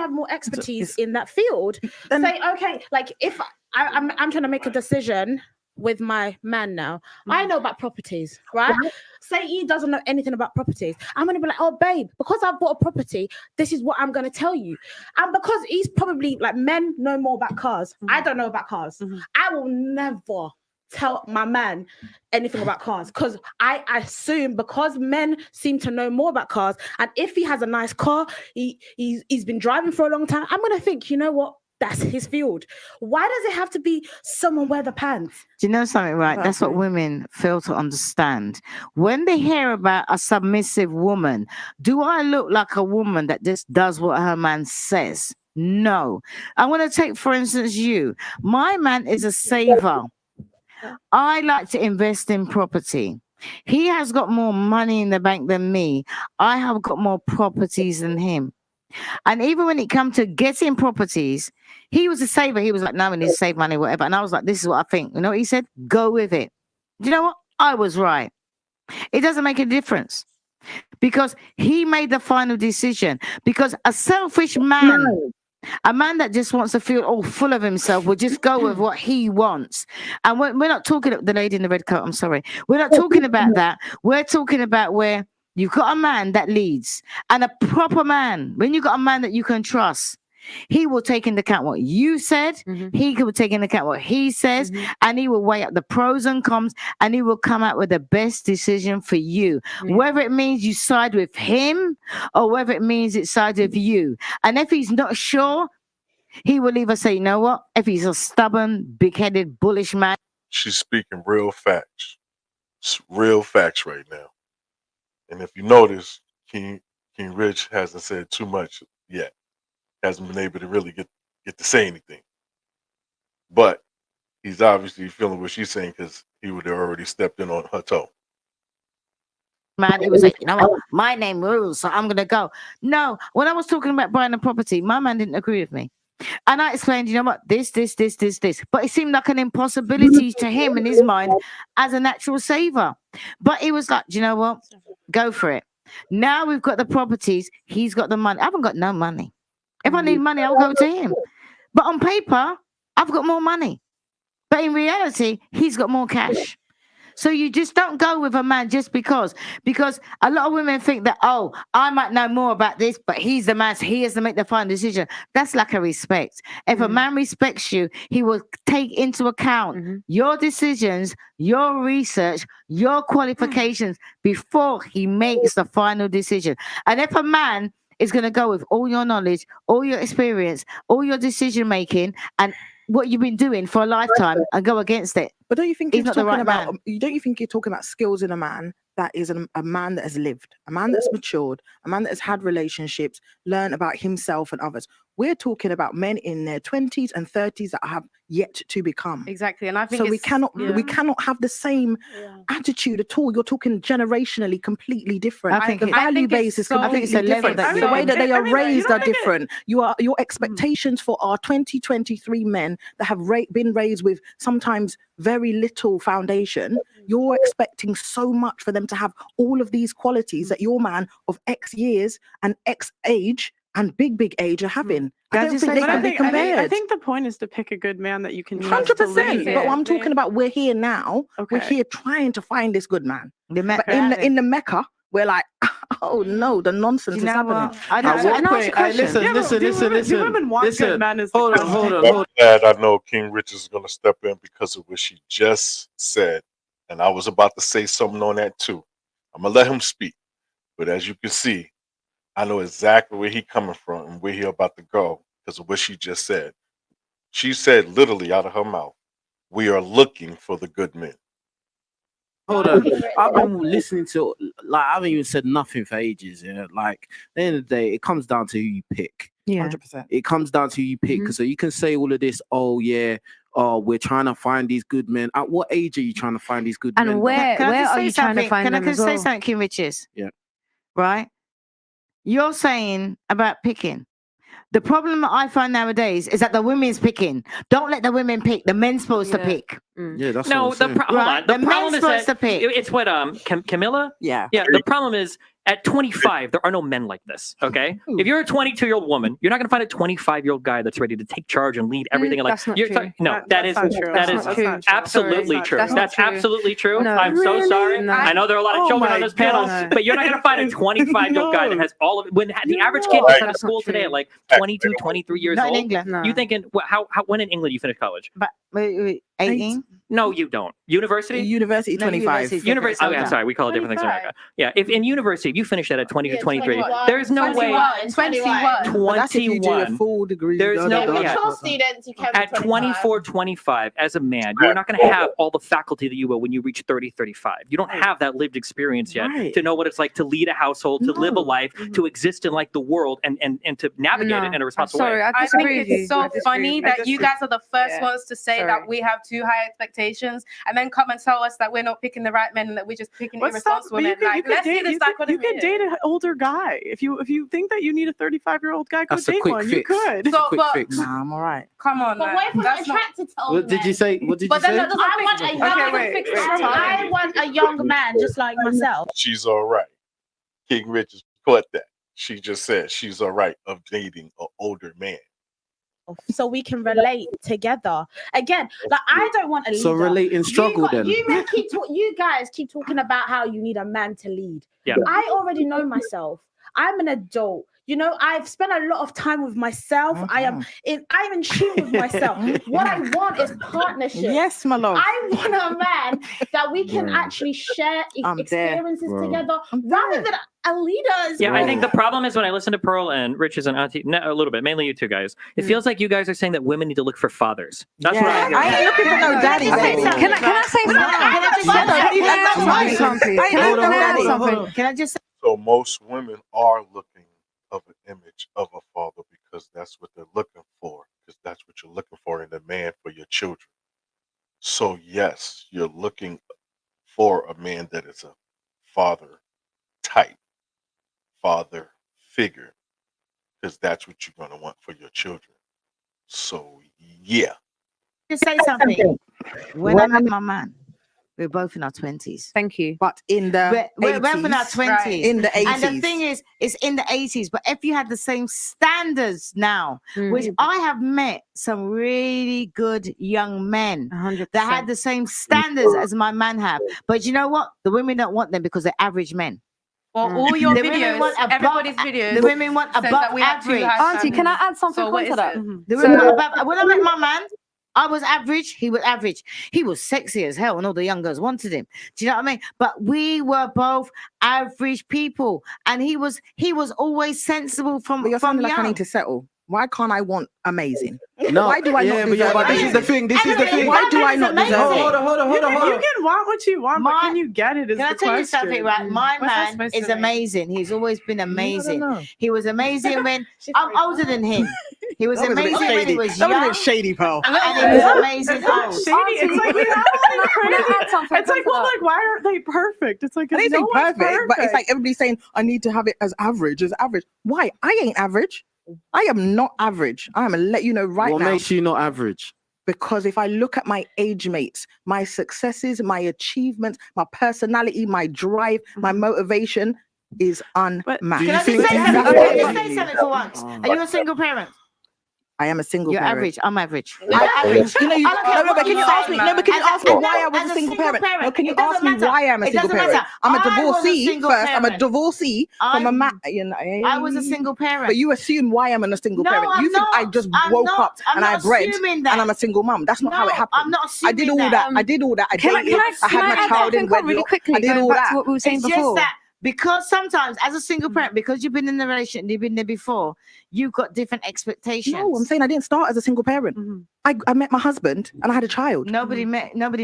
have more expertise in that field, say okay. Like if I'm trying to make a decision with my man now, I know about properties, right? Say he doesn't know anything about properties, I'm gonna be like, oh babe, because I bought a property, this is what I'm gonna tell you. And because he's probably like, men know more about cars, I don't know about cars. I will never tell my man anything about cars because I assume because men seem to know more about cars, and if he has a nice car, he's been driving for a long time, I'm gonna think, you know what, that's his field. Why does it have to be someone wear the pants? Do you know something, right? That's what women fail to understand. When they hear about a submissive woman, do I look like a woman that just does what her man says? No. I want to take, for instance, you. My man is a saver. I like to invest in property. He has got more money in the bank than me. I have got more properties than him. And even when it come to getting properties, he was a saver. He was like, no, we need to save money, whatever. And I was like, this is what I think. You know what he said? Go with it. Do you know what? I was right. It doesn't make a difference because he made the final decision. Because a selfish man, a man that just wants to feel all full of himself, will just go with what he wants. And we're not talking about the lady in the red coat. I'm sorry. We're not talking about that. We're talking about where you've got a man that leads, and a proper man. When you got a man that you can trust, he will take into account what you said. He will take into account what he says, and he will weigh up the pros and cons, and he will come out with the best decision for you. Whether it means you side with him or whether it means it sides with you. And if he's not sure, he will either say, you know what? If he's a stubborn, big-headed, bullish man. She's speaking real facts. It's real facts right now. And if you notice, King Rich hasn't said too much yet. Hasn't been able to really get to say anything. But he's obviously feeling what she's saying because he would have already stepped in on her toe. Man, it was like, you know what? My name rules, so I'm going to go. No, when I was talking about buying a property, my man didn't agree with me. And I explained, you know what, this. But it seemed like an impossibility to him in his mind as a natural saver. But he was like, do you know what? Go for it. Now we've got the properties. He's got the money. I haven't got no money. If I need money, I'll go to him. But on paper, I've got more money. But in reality, he's got more cash. So you just don't go with a man just because a lot of women think that, oh, I might know more about this, but he's the man, so he has to make the final decision. That's lack of respect. If a man respects you, he will take into account your decisions, your research, your qualifications before he makes the final decision. And if a man is going to go with all your knowledge, all your experience, all your decision making, and what you've been doing for a lifetime and go against it. But don't you think he's you're not the talking right about? man? Don't you think you're talking about skills in a man that is a man that has lived, a man that's matured, a man that has had relationships, learned about himself and others? We're talking about men in their 20s and 30s that have yet to become. Exactly, and I think So we cannot have the same attitude at all. You're talking generationally completely different. I think the it- value think it's base is so- completely I think it's a level different. that The you're way on. that they are raised are I get- different. Your expectations for our 2023 men that have been raised with sometimes very little foundation, you're expecting so much for them to have all of these qualities that your man of X years and X age and big age are having. I Can I don't just think say they But can be compared. I think the point is to pick a good man that you can trust to 100%. lead. But what I'm talking about, we're here now. We're Okay. here trying to find this good man. The man- But in the Mecca, we're like, oh no, the nonsense Do you is know happening. what? I At don't, what can I ask point? you a question? Listen. Do women want good men is the Hold on, question. hold on, I'm hold on. glad I know King Rich is going to step in because of what she just said. And I was about to say something on that too. I'm going to let him speak. But as you can see, I know exactly where he coming from and where he about to go because of what she just said. She said literally out of her mouth, we are looking for the good men. Hold on. I've been listening to, like, I haven't even said nothing for ages. Yeah, like, at the end of the day, it comes down to who you pick. yeah. 100%. It comes down to who you pick. So you can say all of this, oh yeah, oh, we're trying to find these good men. At what age are you trying to find these good men? And where Can I just are say you trying to something? find Can I them as just say well? something, King Riches? Yeah. Right? You're saying about picking. The problem that I find nowadays is that the women's picking. Don't let the women pick. The men's supposed to Yeah. pick. Yeah, that's No, what I'm saying. hold on. Right? The The problem men's is supposed that to pick. it's what Camilla. Yeah. Yeah, the problem is at 25, there are no men like this. Okay, if you're a 22-year-old woman, you're not going to find a 25-year-old guy that's ready to take charge and lead everything. And like, That's not you're true. no, That's is not true. that That's is not true. absolutely Sorry. true. That's not That's true. absolutely true. No. I'm so Really? sorry. No. I know there are a lot of Oh children my on this panel, God. but you're not going to find a 25-year-old guy that No. has all of it. When the average No. kid gets out of That's not school today true. at like 22, 23 years Not in old, England. No. you thinking how when in England you finish college? But wait, 18? No, you don't. University. University No, 25. university. University. different, Okay, I'm so- sorry. We call it different things in 25. America. Yeah, if in university, if you finish that at 20 to Yeah, 23, 21. there's no way. 21. But that's if you do a 21. full degree. There's no- Yeah, yeah. mature students, you can be At 25. 24, 25, as a man, you're not going to have all the faculty that you will when you reach 30, 35. You don't have that lived experience yet Right. to know what it's like to lead a household, to live a No. life, to exist in like the world and to navigate it in a I'm responsible sorry, way. I I disagree think with you. it's so I disagree funny with you. that you guys are the first Yeah. ones to say Sorry. that we have too high expectations. And and then come and tell us that we're not picking the right men and that we're just picking But stop, irresponsible but you men. can, you Like, can let's see date, the you can, dichotomy you can date here. an older guy. If you think that you need a 35-year-old guy, go That's a date quick one. fix. You could. So, Quick but fix. Nah, I'm all right. come on, But man. what if we're not That's not. attracted to older What did you men? say? What did But you then say? that doesn't I fix want it. a That Okay, young, doesn't wait, fix the wait, problem. I want a young man just like myself. She's all right. King Richard caught that. She just said she's all right of dating an older man. So we can relate together. Again, like I don't want a leader. So relating struggle then. You guys keep talking about how you need a man to lead. Yeah. I already know myself. I'm an adult. You know, I've spent a lot of time with myself. I'm in tune with myself. What I want is partnership. Yes, my love. I want a man that we can actually share I'm experiences Bro. together, I'm rather there. than a leader. Yeah, I think Bro. the problem is when I listen to Pearl and Riches and Auntie, a little bit, mainly you two guys, it feels like you guys are saying that women need to look for fathers. That's what I Yeah, I get. ain't looking for no daddy. Can I baby. say Can I say something? I ain't Can I no add daddy. something? Can I just say, So most women are looking of an image of a father because that's what they're looking for. Because that's what you're looking for in a man for your children. So yes, you're looking for a man that is a father type, father figure, because that's what you're gonna want for your children. So yeah. just say something? When I met my man, we were both in our 20s. Thank you. But in the We're both in our 80s, 20s. in the 80s. And the thing is, it's in the 80s. But if you had the same standards now, Mm. which I have met some really good young men 100%. that had the same standards as my man have. But you know what? The women don't want them because they're average men. Well, all your The women videos, want above- everybody's videos. The women want says above that we have two average. Auntie, can I add something So what onto is that? it? The So- women want above. When I met my man, I was average. He was average. He was sexy as hell, and all the young girls wanted him. Do you know what I mean? But we were both average people, and he was always sensible from But you're sounding like young. I need to settle. Why can't I want amazing? No, Why do I not deserve but this is the thing. This is the thing. Why do I not deserve Hold it? on, hold on, hold on, hold You on. can want what you want, but can you get it? Is Can I the tell you question. something, right? My What's that man supposed to is mean? amazing. He's always been amazing. know. He was amazing when I'm older than him. He was That was a bit amazing when he shady. was That was a young, bit shady, pal. and he was amazing It's not old. shady. It's like, you know, like Can I crazy. add something It's like, onto well, that? like, why aren't they perfect? It's like, I didn't no say one's perfect, but it's like everybody's saying I need to have it as average, Why? I ain't average. I am not average. I'm gonna let you know right What now. makes you not average? Because if I look at my age mates, my successes, my achievements, my personality, my drive, my motivation is unmatched. Do you Can I think just say you something? have Can I what just say you something need? for once? Are you a single parent? I am a single You're parent. average. I'm average. I'm average. You know, I don't care no, what but can you you say, ask me? No, but can you As a- ask me as why a- I was as a single parent? No, can you It doesn't ask me matter. why I'm a It single doesn't parent? matter. I'm a I was a divorcee single first. I'm a parent. divorcee from a man. I was a single parent. But you assume why I'm a single No, parent. I'm You think I not. just I'm woke not. up I'm and I not bred assuming that. and I'm a single mum. That's not how it No, happened. I'm not I did assuming all that. that. I did all that. I Can I dated. I had my add child in something on really wedlock. quickly? I did Going all back that. to what we were saying It's before. just that because sometimes as a single parent, because you've been in the relationship, you've been there before, you've got different expectations. No, I'm saying I didn't start as a single parent. I met my husband and I had a child. Nobody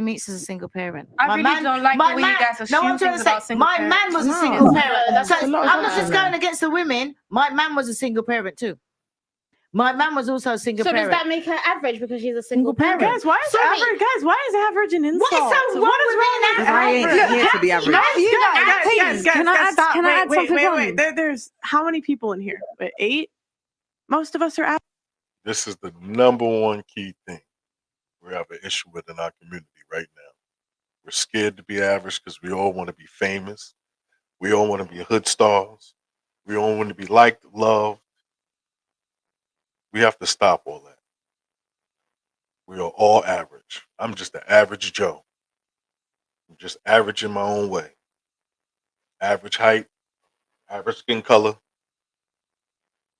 meets as a single parent. I really don't like the way you guys assume I'm trying things to about say, single my parents. man was a No. single parent. That's So a lot of I'm not just factors. going against the women. My man was a single parent too. My man was also a single So does parent. that make her average because she's a single parent? Guys, why is average? Guys, why is average an insult? What is so wrong with being Because I ain't here to be average. Guys, Can I add- stop. can I add wait, something on? wait. There's how many people in here? 8? Most of us are average. This is the number one key thing we have an issue with in our community right now. We're scared to be average because we all want to be famous. We all want to be hood stars. We all want to be liked, loved. We have to stop all that. We are all average. I'm just an average Joe. I'm just average in my own way. Average height, average skin color,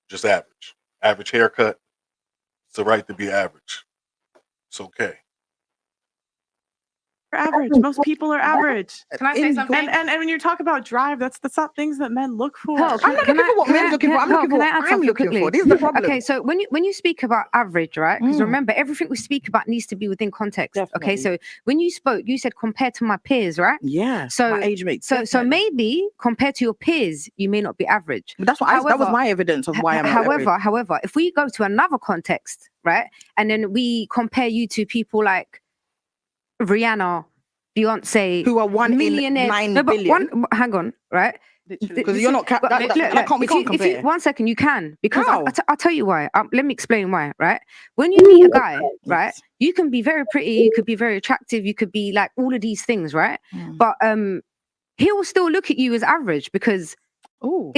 just average. Average haircut. It's the right to be average. It's okay. Average. Most people are average. Can I say something? And when you talk about drive, that's not things that men look for. Pearl, I'm not looking for what men's looking for. I'm looking for what I'm looking for. This is the problem. Okay, so when you speak about average, right? Because remember, everything we speak about needs to be within context. Okay, so when you spoke, you said compared to my peers, right? Yeah. So my age mates. so maybe compared to your peers, you may not be average. But that's what that was my evidence of why I'm not average. However, if we go to another context, right, and then we compare you to people like Rihanna, Beyonce, Who are one in millionaires. 9 no, but billion. hang on, right? Because you're not. But We can't if you, compare. 1 second, you can, because How? I'll tell you why. Let me explain why, right? When you meet a guy, right, you can be very pretty, you could be very attractive, you could be like all of these things, right? But he will still look at you as average, because look,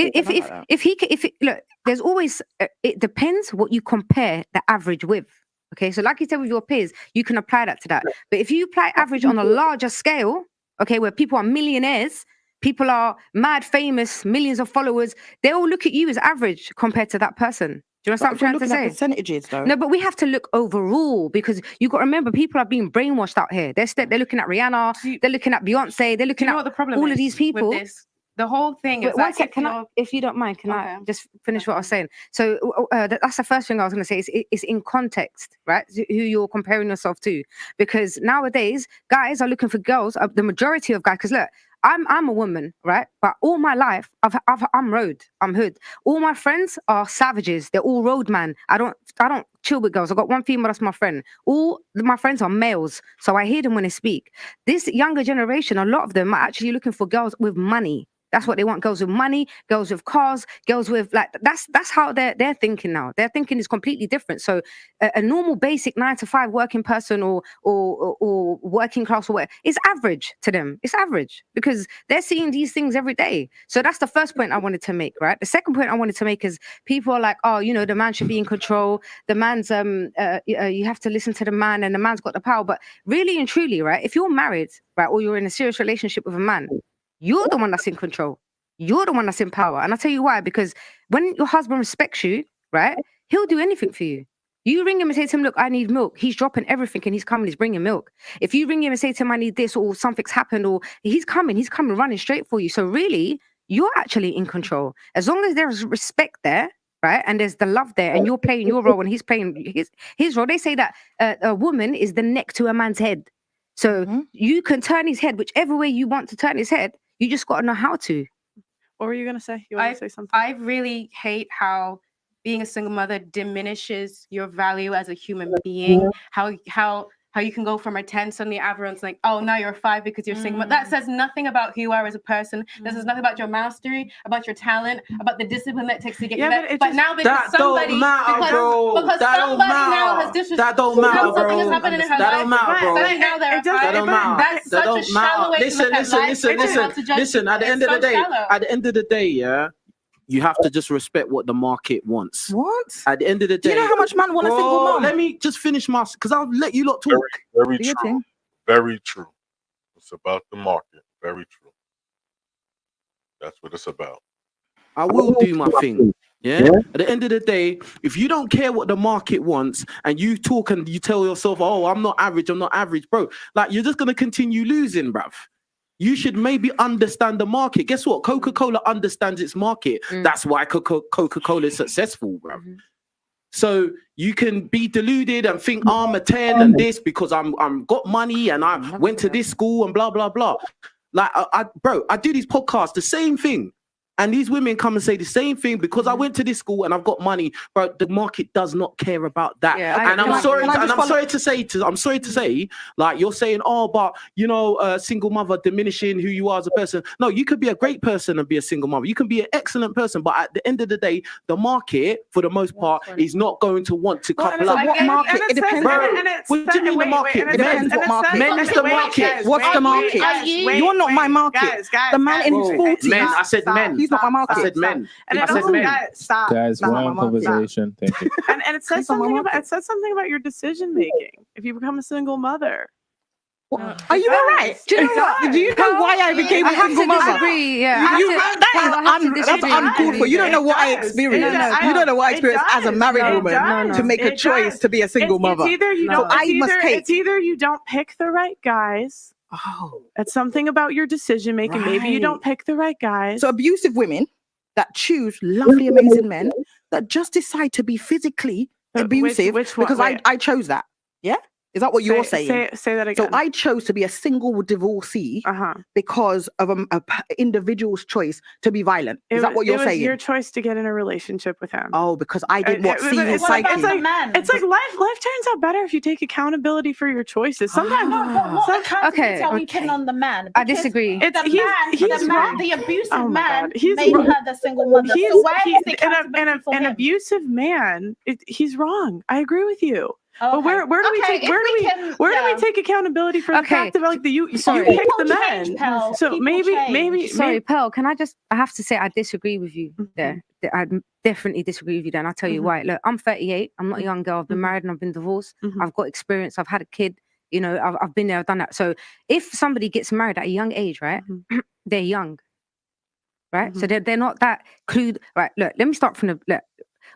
there's always it depends what you compare the average with. Okay, so like you said with your peers, you can apply that to that. But if you apply average on a larger scale, okay, where people are millionaires, people are mad famous, millions of followers, they all look at you as average compared to that person. Do you understand what I'm trying to say? Percentages, though. No, but we have to look overall, because you got to remember, people are being brainwashed out here. They're looking at Rihanna, they're looking at Beyonce, they're looking at what the problem all is of these people. with this? The whole thing is Wait, one that sec, if you don't mind, can I just finish what I was saying? So that's the first thing I was going to say. Is in context, right? Who you're comparing yourself to, because nowadays guys are looking for girls. The majority of guys, because look, I'm a woman, right? But all my life, I'm road, I'm hood. All my friends are savages. They're all roadman. I don't chill with girls. I got one female that's my friend. All my friends are males, so I hear them when they speak. This younger generation, a lot of them are actually looking for girls with money. That's what they want. Girls with money, girls with cars, girls with that's how they're thinking now. Their thinking is completely different. So a normal basic 9 to 5 working person or working class or whatever, it's average to them. It's average because they're seeing these things every day. So that's the first point I wanted to make, right? The second point I wanted to make is people are like, oh, the man should be in control. The man's you have to listen to the man, and the man's got the power. But really and truly, right? If you're married, right, or you're in a serious relationship with a man, you're the one that's in control. You're the one that's in power. And I'll tell you why. Because when your husband respects you, right, he'll do anything for you. You ring him and say to him, look, I need milk. He's dropping everything and he's coming, he's bringing milk. If you ring him and say to him, I need this, or something's happened, or he's coming running straight for you. So really, you're actually in control. As long as there's respect there, right, and there's the love there, and you're playing your role and he's playing his role. They say that a woman is the neck to a man's head. So you can turn his head whichever way you want to turn his head. You just got to know how to. What were you going to say? You want to say something? I really hate how being a single mother diminishes your value as a human being. How you can go from a 10, suddenly everyone's like, oh, now you're a 5 because you're single. But that says nothing about who you are as a person. That says nothing about your mastery, about your talent, about the discipline that it takes to get you there. But now because that don't matter, bro. Because that somebody don't now matter. has disrespected. That don't matter, bro. Something has happened in her That life. don't matter, bro. Right, now they're That don't matter. That's That such a don't shallow matter. way to look at life. Listen. At the end of the day, yeah, you have to just respect what the market wants. What? At the end of the day, do you know how much man want a single mom? Let me just finish my, because I'll let you lot talk. Very true. Very true. It's about the market. Very true. That's what it's about. I will do my thing. Yeah? At the end of the day, if you don't care what the market wants and you talk and you tell yourself, oh, I'm not average, bro, like you're just gonna continue losing, bruv. You should maybe understand the market. Guess what? Coca-Cola understands its market. That's why Coca-Cola is successful, bruv. So you can be deluded and think I'm a 10 and this because I'm got money and I went to this school and blah blah blah. Like I do these podcasts, the same thing. And these women come and say the same thing because I went to this school and I've got money, but the market does not care about that. Yeah, and I'm sorry to say, like you're saying, oh, but single mother diminishing who you are as a person. No, you could be a great person and be a single mother. You can be an excellent person, but at the end of the day, the market, for the most part, is not going to want to couple up. What market? It depends. What do you mean the market? It depends what market. Men is the market. What's the market? You're not my market. The man in his 40s. Men. I said men. He's not my market. I said men. And I said men. Stop. Guys, wrong conversation. Thank you. And it says something about your decision making if you become a single mother. Are you all right? Do you know what? Do you know why I became a single mother? Disagree, yeah. That's uncalled for. You don't know what I experienced. You don't know what I experienced as a married woman to make a choice to be a single mother. It's either you don't pick the right guys. Oh, it's something about your decision making. Right. Maybe you don't pick the right guys. So abusive women that choose lovely, amazing men that just decide to be physically abusive because I chose that. Yeah. Is that what you're saying? Say that again. So I chose to be a single divorcee because of a individual's choice to be violent. Is that what you're saying? It was your choice to get in a relationship with him. Oh, because I didn't see his psyche. It's like life turns out better if you take accountability for your choices. Sometimes, what accountability are we putting on the man? I disagree. The abusive man made her the single mother. So why is the accountability for him? An abusive man? He's wrong. I agree with you. But where do we take accountability for the fact that like you pick the men? So maybe sorry, Pearl, can I have to say I disagree with you there. I definitely disagree with you there, and I'll tell you why. Look, I'm 38. I'm not a young girl. I've been married and I've been divorced. I've got experience. I've had a kid. You know, I've been there. I've done that. So if somebody gets married at a young age, right, they're young, right? So they're not that clued. Right. Look, let me start from the.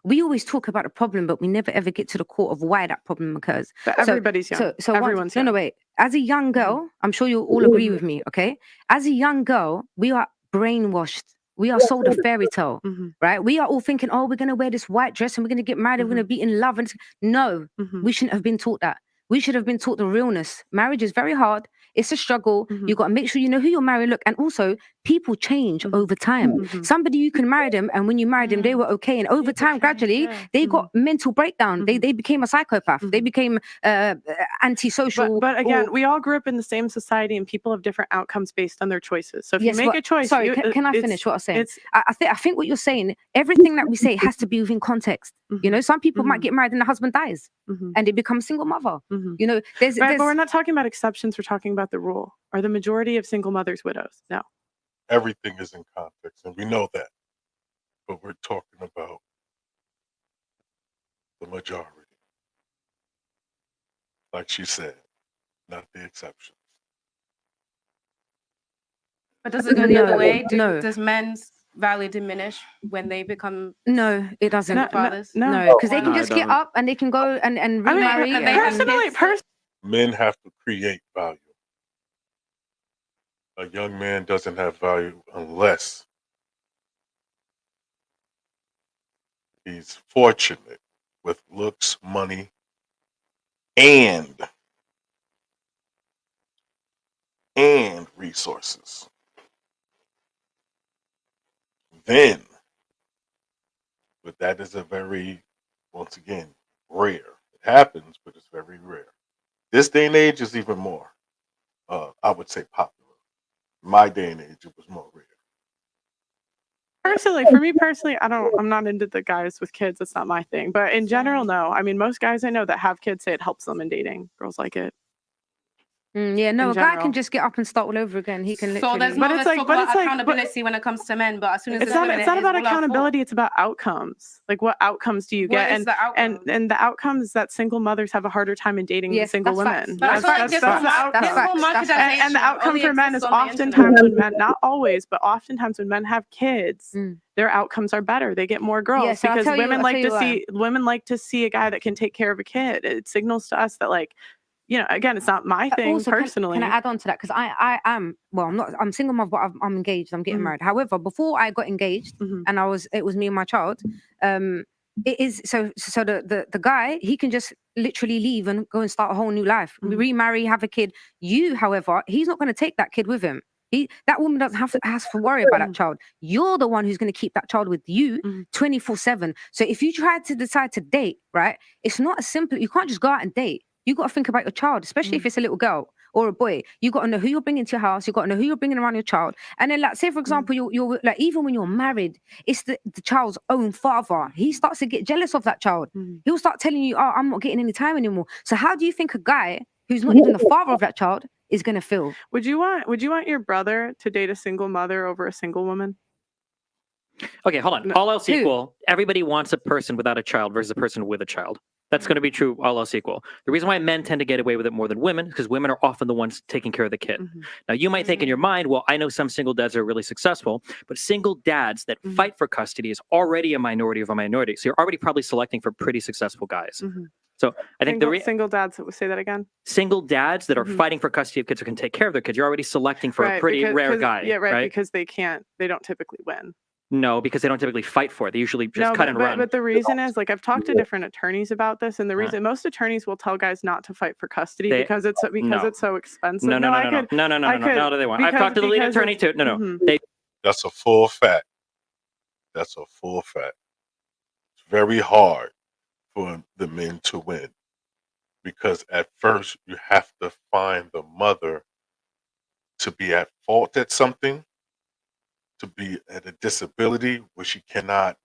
We always talk about the problem, but we never ever get to the core of why that problem occurs. But everybody's young. So everyone's young. No, wait. As a young girl, I'm sure you'll all agree with me, okay? As a young girl, we are brainwashed. We are sold a fairy tale, right? We are all thinking, oh, we're going to wear this white dress and we're going to get married and we're going to be in love. And no, we shouldn't have been taught that. We should have been taught the realness. Marriage is very hard. It's a struggle. You got to make sure you know who you're marrying. Look, and also people change over time. Somebody, you can marry them, and when you married them, they were okay. And over time, gradually, they got mental breakdown. They became a psychopath. They became antisocial. But again, we all grew up in the same society, and people have different outcomes based on their choices. So if you make a choice, sorry, can I finish what I'm saying? I think what you're saying, everything that we say has to be within context. You know, some people might get married and the husband dies, and they become a single mother. You know, but we're not talking about exceptions. We're talking about the rule. Are the majority of single mothers widows? No. Everything is in context, and we know that. But we're talking about the majority. Like she said, not the exceptions. But does it go the other way? Does men's value diminish when they become? No, it doesn't. Fathers? No, because they can just get up and they can go and remarry. Men have to create value. A young man doesn't have value unless he's fortunate with looks, money, and resources. Then, but that is a very, once again, rare. It happens, but it's very rare. This day and age is even more, I would say, popular. My day and age, it was more rare. Personally, for me personally, I'm not into the guys with kids. It's not my thing. But in general, no. I mean, most guys I know that have kids say it helps them in dating. Girls like it. Yeah, no, a guy can just get up and start all over again. He can literally. So there's no accountability when it comes to men, but as soon as it's not about accountability. It's about outcomes. Like, what outcomes do you get? And the outcomes that single mothers have a harder time in dating than single women. That's the outcome. And the outcome for men is oftentimes when men, not always, but oftentimes when men have kids, their outcomes are better. They get more girls because women like to see a guy that can take care of a kid. It signals to us that, like, you know, again, it's not my thing also, personally. Can I add on to that? Because I am, well, I'm single mother, but I'm engaged. I'm getting married. However, before I got engaged and it was me and my child, it is, so the guy, he can just literally leave and go and start a whole new life, remarry, have a kid. You, however, he's not going to take that kid with him. That woman doesn't have to worry about that child. You're the one who's going to keep that child with you 24/7. So if you try to decide to date, right, it's not as simple. You can't just go out and date. You got to think about your child, especially if it's a little girl or a boy. You got to know who you're bringing to your house. You got to know who you're bringing around your child. And then, like, say for example, you're like, even when you're married, it's the child's own father. He starts to get jealous of that child. He'll start telling you, "Oh, I'm not getting any time anymore." So how do you think a guy who's not even the father of that child is going to feel? Would you want your brother to date a single mother over a single woman? Okay, hold on. All else equal, everybody wants a person without a child versus a person with a child. That's going to be true, all else equal. The reason why men tend to get away with it more than women is because women are often the ones taking care of the kid. Now, you might think in your mind, well, I know some single dads are really successful, but single dads that fight for custody is already a minority of a minority. So you're already probably selecting for pretty successful guys. So I think single dads, say that again. Single dads that are fighting for custody of kids who can take care of their kids, you're already selecting for a pretty rare guy. Yeah, right, because they don't typically win. No, because they don't typically fight for it. They usually just No, cut and run. but the reason is, like, I've talked to different attorneys about this, and the reason most attorneys will tell guys not to fight for custody because it's so expensive. No, they won't. I've talked to the lead attorney too. They. That's a full fact. That's a full fact. It's very hard for the men to win because at first you have to find the mother to be at fault at something, to be at a disability where she cannot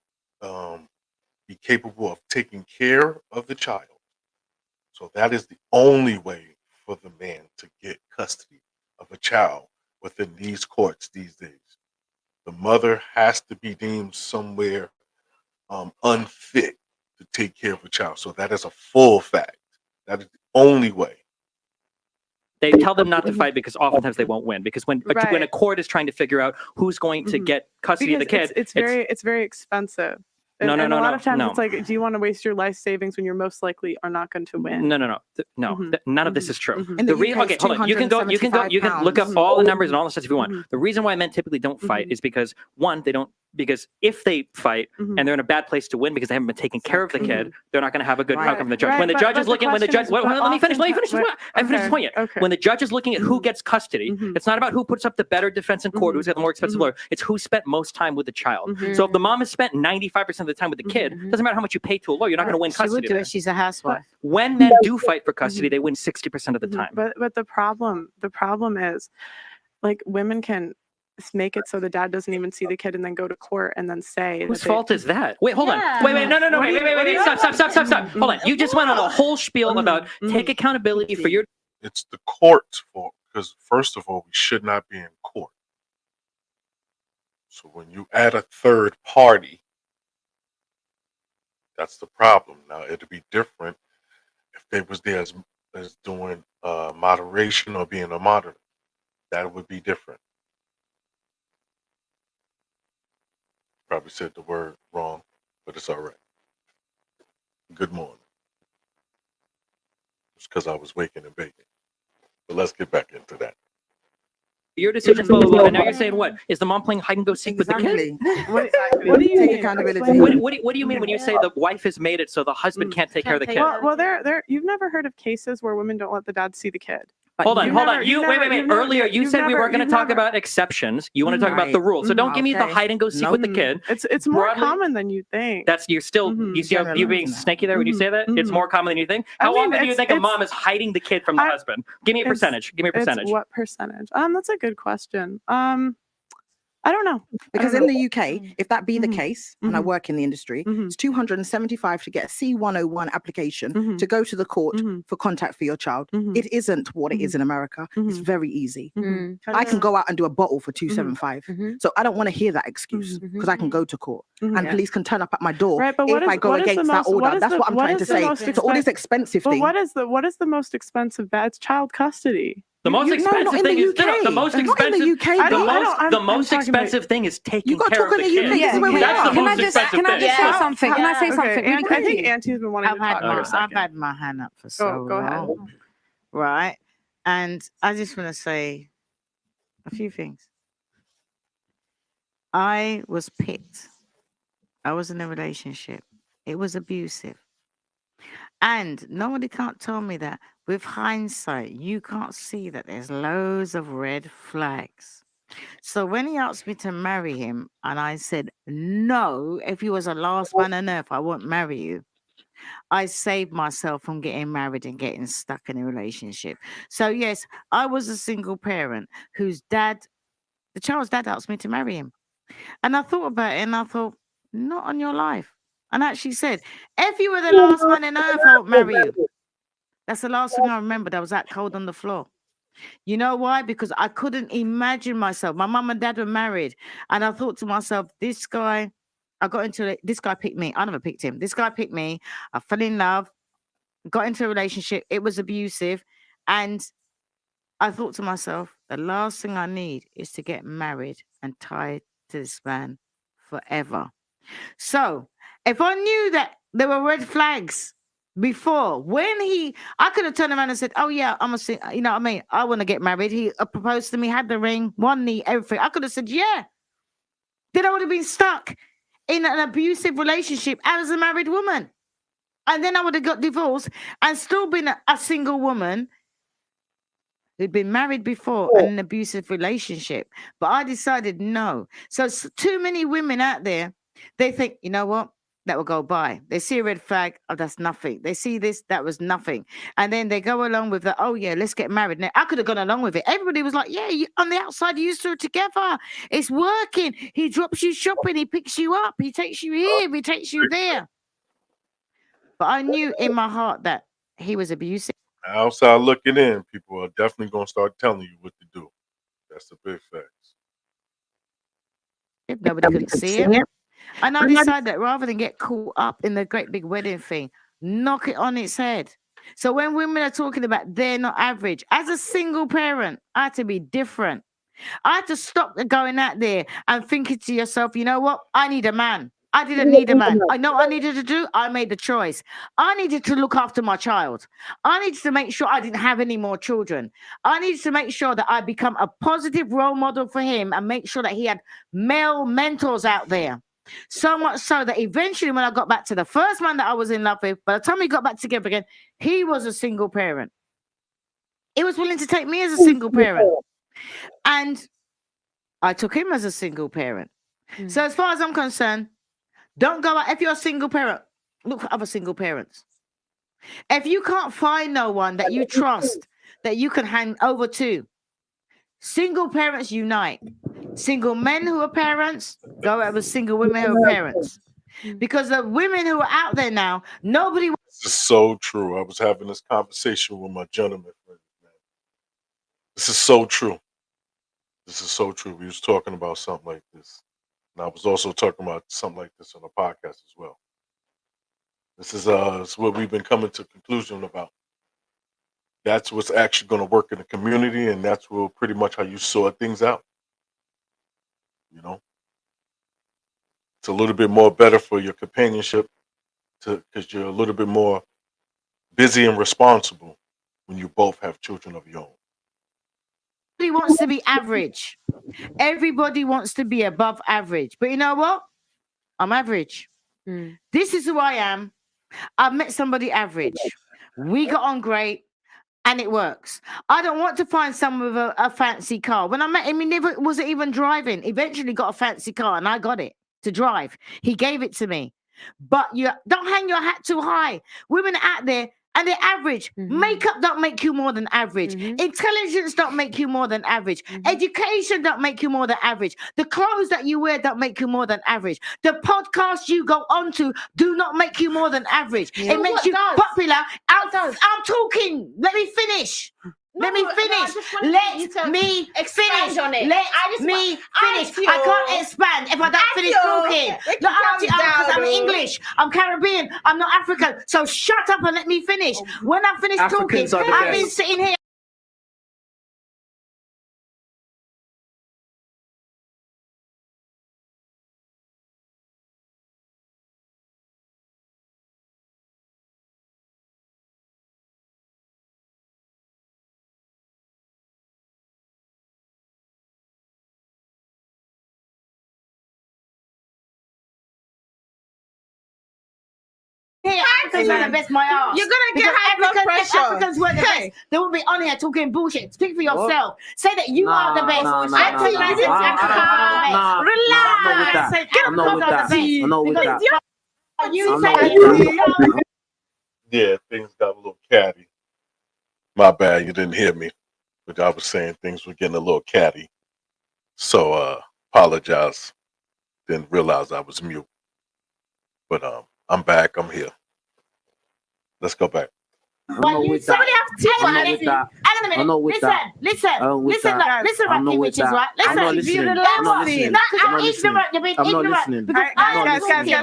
be capable of taking care of the child. So that is the only way for the man to get custody of a child within these courts these days. The mother has to be deemed somewhere unfit to take care of a child. So that is a full fact. That is the only way. They tell them not to fight because oftentimes they won't win. Because when a court is trying to figure out who's going to get custody of the kid, it's very expensive. And a lot of times it's like, do you want to waste your life savings when you're most likely are not going to win? No. None of this is true. In the UK, okay, hold on. You can look up all the numbers and all the stuff if you want. The reason why men typically don't fight is because one, they don't. Because if they fight and they're in a bad place to win because they haven't been taking care of the kid, they're not going to have a good outcome from the judge. When the judge is looking, let me finish this point yet. When the judge is looking at who gets custody, it's not about who puts up the better defense in court, who's got the more expensive lawyer. It's who spent most time with the child. So if the mom has spent 95% of the time with the kid, doesn't matter how much you pay to a lawyer, you're not going to win custody. She would do it. She's a housewife. When men do fight for custody, they win 60% of the time. But the problem is, like, women can make it so the dad doesn't even see the kid and then go to court and then say whose fault is that? Wait, hold on. Wait, no, wait, stop. Hold on. You just went on a whole spiel about take accountability for your. It's the court's fault because first of all, we should not be in court. So when you add a third party, that's the problem. Now it'd be different if they was there as doing moderation or being a moderator. That would be different. Probably said the word wrong, but it's all right. Good morning. It's because I was waking and baking. But let's get back into that. Your decision, and now you're saying what? Is the mom playing hide and go seek with the kid? What do you Take mean? accountability. What do you mean when you say the wife has made it so the husband can't take care of the kid? Well, you've never heard of cases where women don't let the dad see the kid. Hold on. Wait. Earlier, you said we were going to talk about exceptions. You want to talk about the rules. So don't give me the hide and go seek with the kid. It's more common than you think. You're still, you see how you're being snaky there when you say that? It's more common than you think. How often do you think a mom is hiding the kid from the husband? Give me a percentage. What percentage? That's a good question. I don't know. Because in the UK, if that be the case, and I work in the industry, it's 275 to get a C101 application to go to the court for contact for your child. It isn't what it is in America. It's very easy. I can go out and do a bottle for 275. So I don't want to hear that excuse because I can go to court and police can turn up at my door if I go against that order. That's what I'm trying to say. So all this expensive thing. What is the most expensive? It's child custody. The most expensive thing is the most expensive thing is taking care of the kid. That's the most expensive thing. Can I just say something? Can I say something? I think Auntie's been wanting to talk for a second. I've had my hand up for so long. Go ahead. Right. And I just want to say a few things. I was picked. I was in a relationship. It was abusive. And nobody can't tell me that with hindsight, you can't see that there's loads of red flags. So when he asked me to marry him, and I said, no, if he was the last man on earth, I won't marry you. I saved myself from getting married and getting stuck in a relationship. So yes, I was a single parent whose the child's dad asked me to marry him. And I thought about it and I thought, not on your life. And I actually said, if you were the last man on earth, I would marry you. That's the last thing I remembered. I was that cold on the floor. You know why? Because I couldn't imagine myself. My mum and dad were married. And I thought to myself, this guy picked me. I never picked him. This guy picked me. I fell in love, got into a relationship. It was abusive. And I thought to myself, the last thing I need is to get married and tied to this man forever. So if I knew that there were red flags before, I could have turned around and said, oh yeah, you know what I mean? I want to get married. He proposed to me, had the ring, one knee, everything. I could have said, yeah, then I would have been stuck in an abusive relationship as a married woman. And then I would have got divorced and still been a single woman who'd been married before in an abusive relationship. But I decided no. So too many women out there, they think, you know what? That will go by. They see a red flag. Oh, that's nothing. They see this. That was nothing. And then they go along with the, oh, yeah, let's get married. Now, I could have gone along with it. Everybody was like, yeah, on the outside, you two are together. It's working. He drops you shopping. He picks you up. He takes you here. He takes you there. But I knew in my heart that he was abusive. Outside looking in, people are definitely going to start telling you what to do. That's the big facts. Nobody could see it. And I decided that rather than get caught up in the great big wedding thing, knock it on its head. So when women are talking about they're not average, as a single parent, I had to be different. I had to stop going out there and thinking to yourself, you know what? I need a man. I didn't need a man. I know what I needed to do. I made the choice. I needed to look after my child. I needed to make sure I didn't have any more children. I needed to make sure that I become a positive role model for him and make sure that he had male mentors out there. So much so that eventually when I got back to the first man that I was in love with, by the time we got back together again, he was a single parent. He was willing to take me as a single parent. And I took him as a single parent. So as far as I'm concerned, don't go out. If you're a single parent, look for other single parents. If you can't find no one that you trust, that you can hand over to, single parents unite. Single men who are parents, go out with single women who are parents. Because the women who are out there now, nobody. This is so true. I was having this conversation with my gentleman friend. This is so true. This is so true. We was talking about something like this. And I was also talking about something like this on a podcast as well. This is what we've been coming to conclusion about. That's what's actually going to work in the community, and that's pretty much how you sort things out. You know, it's a little bit more better for your companionship, because you're a little bit more busy and responsible when you both have children of your own. Everybody wants to be average. Everybody wants to be above average. But you know what? I'm average. This is who I am. I've met somebody average. We got on great. And it works. I don't want to find someone with a fancy car. When I met him, he never wasn't even driving. Eventually got a fancy car and I got it to drive. He gave it to me. But you don't hang your hat too high. Women out there and they're average. Makeup don't make you more than average. Intelligence don't make you more than average. Education don't make you more than average. The clothes that you wear don't make you more than average. The podcasts you go on to do not make you more than average. It makes you popular. I'm talking. Let me finish. Let me finish. Let me finish. Let me finish. I can't expand if I don't finish talking. Because I'm English. I'm Caribbean. I'm not African. So shut up and let me finish. When I finish talking, I've been sitting here. Africans are the best, my ass. You're gonna get high blood pressure. Africans were the best. They won't be on here talking bullshit. Speak for yourself. Say that you are the best. Relax. I'm not with that. I'm not with that. You say Yeah, things got a little catty. My bad, you didn't hear me. But I was saying things were getting a little catty. So apologize. Didn't realize I was mute. But I'm back. I'm here. Let's go back. I'm not with that. I'm not with that. I'm not with that. Listen, Rocky Witches, right? I'm not listening. I'm not listening. I'm ignorant. You're being ignorant. Guys, okay, wait,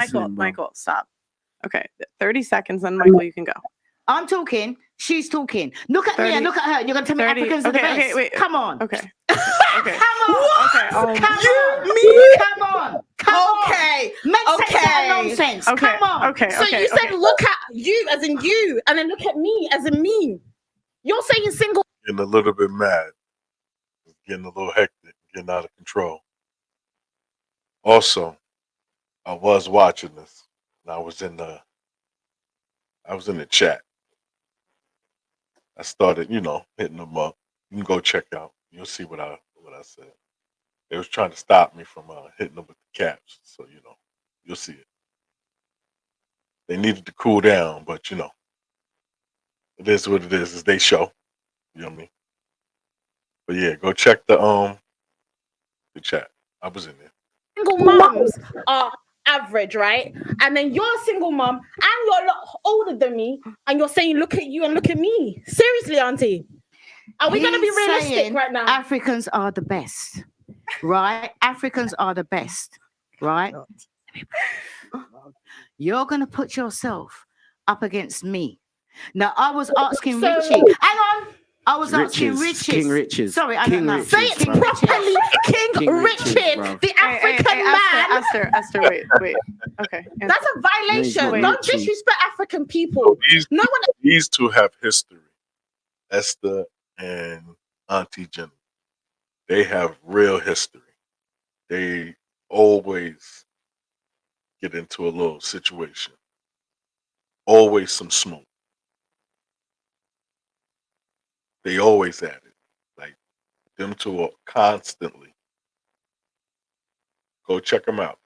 stop. Michael, stop. Okay, 30 seconds, and Michael, you can go. I'm talking. She's talking. Look at me and look at her. You're gonna tell me Africans are the best. Okay, wait. Come on. Okay. Come on. Okay. Come on. Okay. Make sense out of nonsense. Okay. Come on. Okay. So you said look at you as in you, and then look at me as in me. You're saying single. Getting a little bit mad. getting a little hectic, getting out of control. Also, I was watching this, and I was in the chat. I started, hitting them up. You can go check out. You'll see what I said. They was trying to stop me from hitting them with the caps, so you'll see it. They needed to cool down, but it is what it is. It's their show. You know what I mean? But yeah, go check the chat. I was in there. Single moms are average, right? And then you're a single mom and you're a lot older than me, and you're saying, look at you and look at me. Seriously, Auntie. Are we going to be He's realistic saying right now? Africans are the best, right? Africans are the best, right? You're going to put yourself up against me. Now, I was asking Richie. Hang on. I was asking Richie. King Riches. Sorry, I King don't know. Riches, Say it bruv. properly, King Richard, the African man. Esther, wait. Okay. That's a violation. Wait. Don't disrespect African people. No one. These two have history. Esther and Auntie Jenny. They have real history. They always get into a little situation. Always some smoke. They always at it. Like, them two are constantly. Go check them out.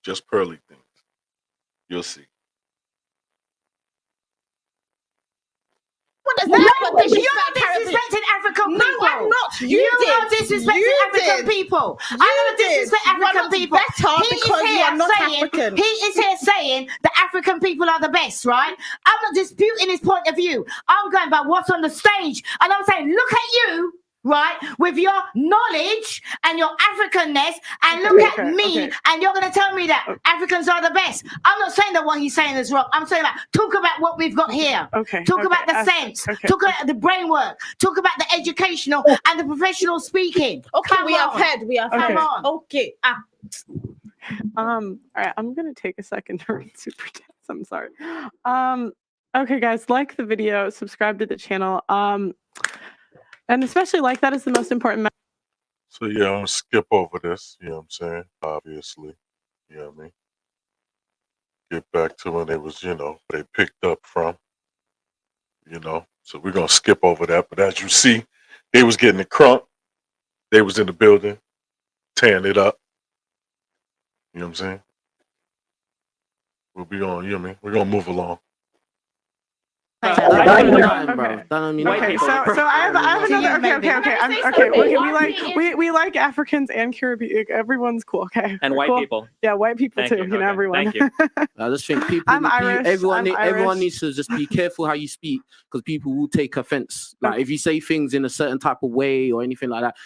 Just Pearly Things. You'll see. What does No, that have to do with you're disrespecting African No, people. I'm not. You are disrespecting You African did. people. You I'm did. disrespect You are African not people. better He is because you here are not saying- African. He is here saying that African people are the best, right? I'm not disputing his point of view. I'm going by what's on the stage, and I'm saying, look at you, right, with your knowledge and your Africanness, and look at me, and you're going to tell me that Africans are the best. I'm not saying that what he's saying is wrong. I'm saying that talk about what we've got here. Talk about the sense. Talk about the brain work. Talk about the educational and the professional speaking. Okay, Come we have on. heard. We have Come heard. on. Okay. All right, I'm gonna take a second to read super chats. I'm sorry. Okay, guys, like the video, subscribe to the channel. And especially like that is the most important message. So yeah, I'm gonna skip over this, you know what I'm saying? Obviously. You know what I mean? Get back to when they was, they picked up from. So we're gonna skip over that. But as you see, they was getting it crunk. They was in the building, tearing it up. You know what I'm saying? We'll be on, you know what I mean? We're gonna move along. Okay, so I have another. We like Africans and Caribbean. Everyone's cool. Okay, And white cool. people. Yeah, white people Thank too. you. Okay, Everyone. thank you. I just think I'm Irish, everyone Irish. needs to just be careful how you speak, because people will take offense. Like if you say things in a certain type of way or anything like that,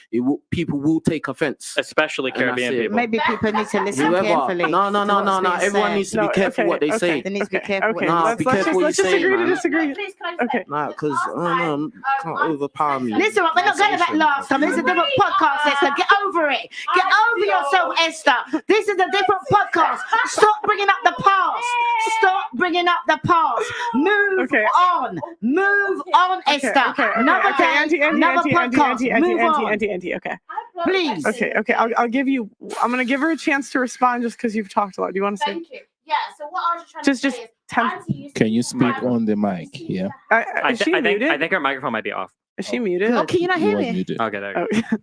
people will take offense. Especially And that's Caribbean it. people. Maybe people need to listen Whoever. carefully. No. to what's being Everyone said. needs to be careful what they say. They need to be careful. Okay, Nah, be careful what you let's just say, agree to man. disagree. Okay. Nah, because can't overpower me. Listen, we're not going back last time. This is a different podcast, Esther. Get over it. Get over yourself, Esther. This is a different podcast. Stop bringing up the past. Stop bringing up the past. Move on. Move on, Esther. Another day, another podcast. Move on. Auntie. Okay. Please. Okay. I'll give you. I'm gonna give her a chance to respond just because you've talked a lot. Do you want to say? Thank you. Yeah. So what I was trying to say is, Can you speak on the mic? Yeah. Is she muted? I think her microphone might be off. Is she muted? Oh, can you not hear You are me? muted. Okay, there you go.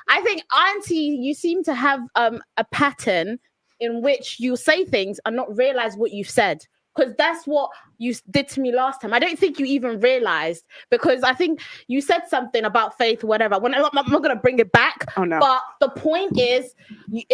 I think, Auntie, you seem to have a pattern in which you say things and not realize what you've said. Because that's what you did to me last time. I don't think you even realized, because I think you said something about faith or whatever. I'm not going to bring it back. Oh, no. But the point is,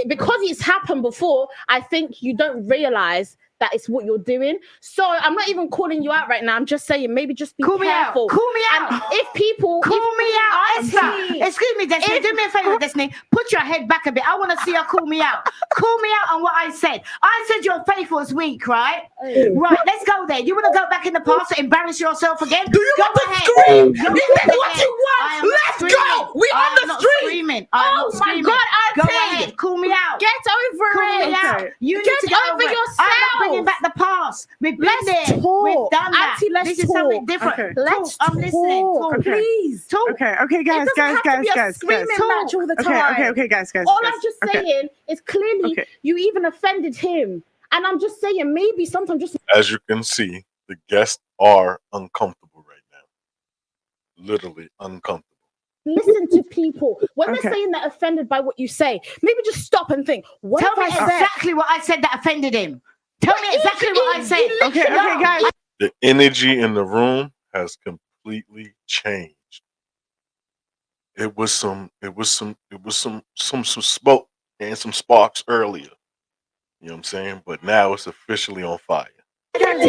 because it's happened before, I think you don't realize that it's what you're doing. So I'm not even calling you out right now. I'm just saying, maybe just be careful. Call me out. And if people... Call me out, Esther. Auntie, Excuse me, Destiny. Do me a favor, Destiny. Put your head back a bit. I want to see her call me out. Call me out on what I said. I said your faith was weak, right? Right, let's go there. You want to go back in the past to embarrass yourself again? Do you want to scream? Is that what you want? Let's go. We on the street. Oh my God, Go Auntie. ahead. Call me out. Get over Call me it. out. You need to Get over it. yourself. I'm not bringing back the past. We've been Let's there. We've talk. done that. Auntie, let's This is something talk. different. Okay. Let's Talk. I'm listening. talk. Talk. Please. Talk. Okay, guys, It doesn't have to be a screaming match all the time. Okay, guys. All I'm just saying is clearly Okay. you even offended him. And I'm just saying maybe sometimes just As you can see, the guests are uncomfortable right now. Literally uncomfortable. listen to people. When Okay. they're saying they're offended by what you say, maybe just stop and think, what Tell have me I said? exactly what I said that offended him. Tell me exactly what I said. Okay, guys. The energy in the room has completely changed. It was some smoke and some sparks earlier. You know what I'm saying? But now it's officially on fire. Guys,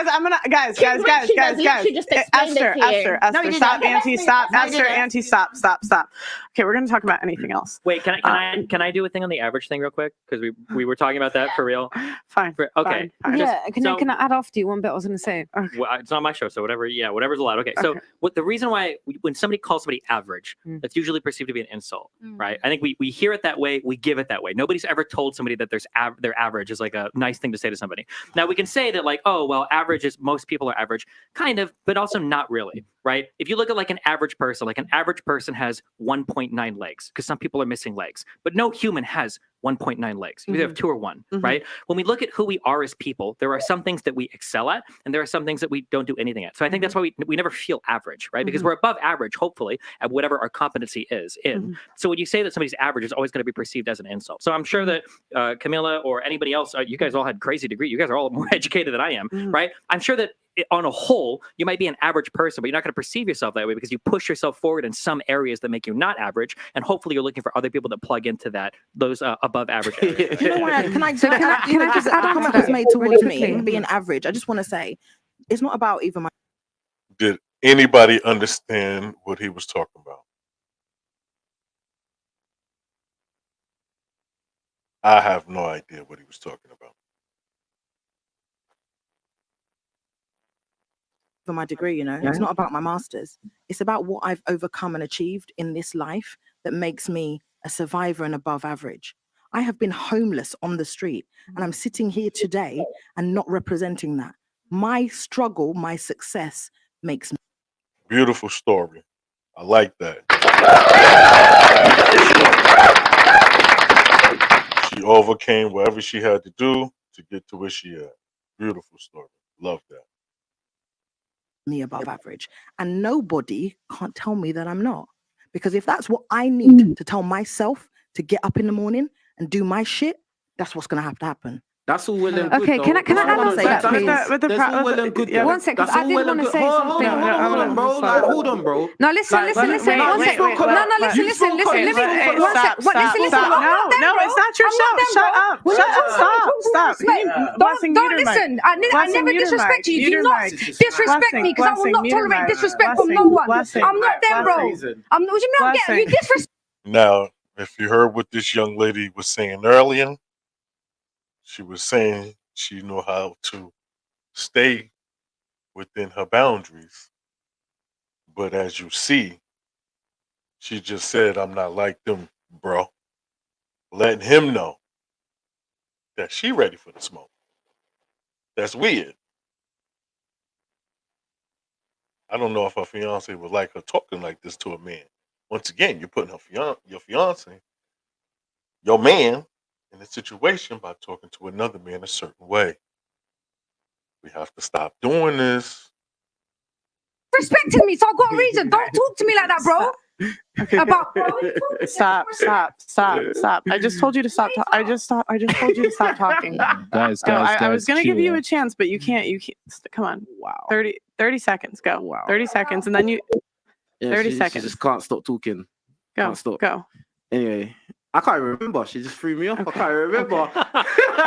I'm gonna guys. literally just explained it to you. No, he didn't. Stop, Auntie, stop, No, he Esther, didn't. Auntie, stop. Okay, we're gonna talk about anything else. Wait, can I do a thing on the average thing real quick? Because we were talking about that for real. Fine. Okay. Fine. Yeah, can so- I add after you one bit I was going to say? Well, it's not my show, so whatever's allowed. Okay, so Okay. what the reason why when somebody calls somebody average, Mm. that's usually perceived to be an insult, right? I think we hear it that way, we give it that way. Nobody's ever told somebody that their average is like a nice thing to say to somebody. Now we can say that like, oh well, average is most people are average, kind of, but also not really, right? If you look at like an average person has 1.9 legs because some people are missing legs, but no human has 1.9 legs. You either have 2 or 1, right? When we look at who we are as people, there are some things that we excel at, and there are some things that we don't do anything at. So I think that's why we never feel average, right? Because we're above average, hopefully, at whatever our competency is in. So when you say that somebody's average, it's always going to be perceived as an insult. So I'm sure that Camilla or anybody else, you guys all had crazy degree. You guys are all more educated than I am, right? I'm sure that on a whole, you might be an average person, but you're not going to perceive yourself that way because you push yourself forward in some areas that make you not average, and hopefully you're looking for other people that plug into those above average areas. You know what? Can I can I just add a on to comment that was made really towards me quickly? being average? I just want to say it's not about even my Did anybody understand what he was talking about? I have no idea what he was talking about. degree, you know. It's not about my masters. It's about what I've overcome and achieved in this life that makes me a survivor and above average. I have been homeless on the street and I'm sitting here today and not representing that. My struggle, my success makes me. Beautiful story. I like that. She overcame whatever she had to do to get to where she at. Beautiful story. Love that. Me above average, and nobody can't tell me that I'm not, because if that's what I need to tell myself to get up in the morning and do my shit, that's what's gonna have to happen. That's all well and good. Okay, can I add on to that, please? That's all well and good. Yeah. One sec, 'cause I did want to say something. Hold on, bro. Hold on, bro. No, listen. wait, One sec. wait, No, wait, listen. wait. Let me. One sec. Stop. No, it's not your show. Shut up. Stop. Don't listen. I never disrespect you. Do not disrespect me because I will not tolerate disrespect from no one. I'm not them, bro. What do you mean I'm getting you disrespect? Now, if you heard what this young lady was saying earlier, she was saying she knew how to stay within her boundaries. But as you see, she just said, I'm not like them, bro. Letting him know that she ready for the smoke. That's weird. I don't know if her fiance would like her talking like this to a man. Once again, you're putting your fiance, your man, in a situation by talking to another man a certain way. We have to stop doing this. Respecting me, so I've got a reason. Don't talk to me like that, bro. Stop. I just told you to stop. I just told you to stop talking. Guys, I was gonna give you chill. a chance, but you can't. Come on. Wow. 30 seconds. Go. Wow. 30 seconds, and then you. Yeah, 30 she seconds. just can't stop talking. Go. Can't stop. Go. Anyway, I can't remember. She just threw me off. Okay. I can't remember.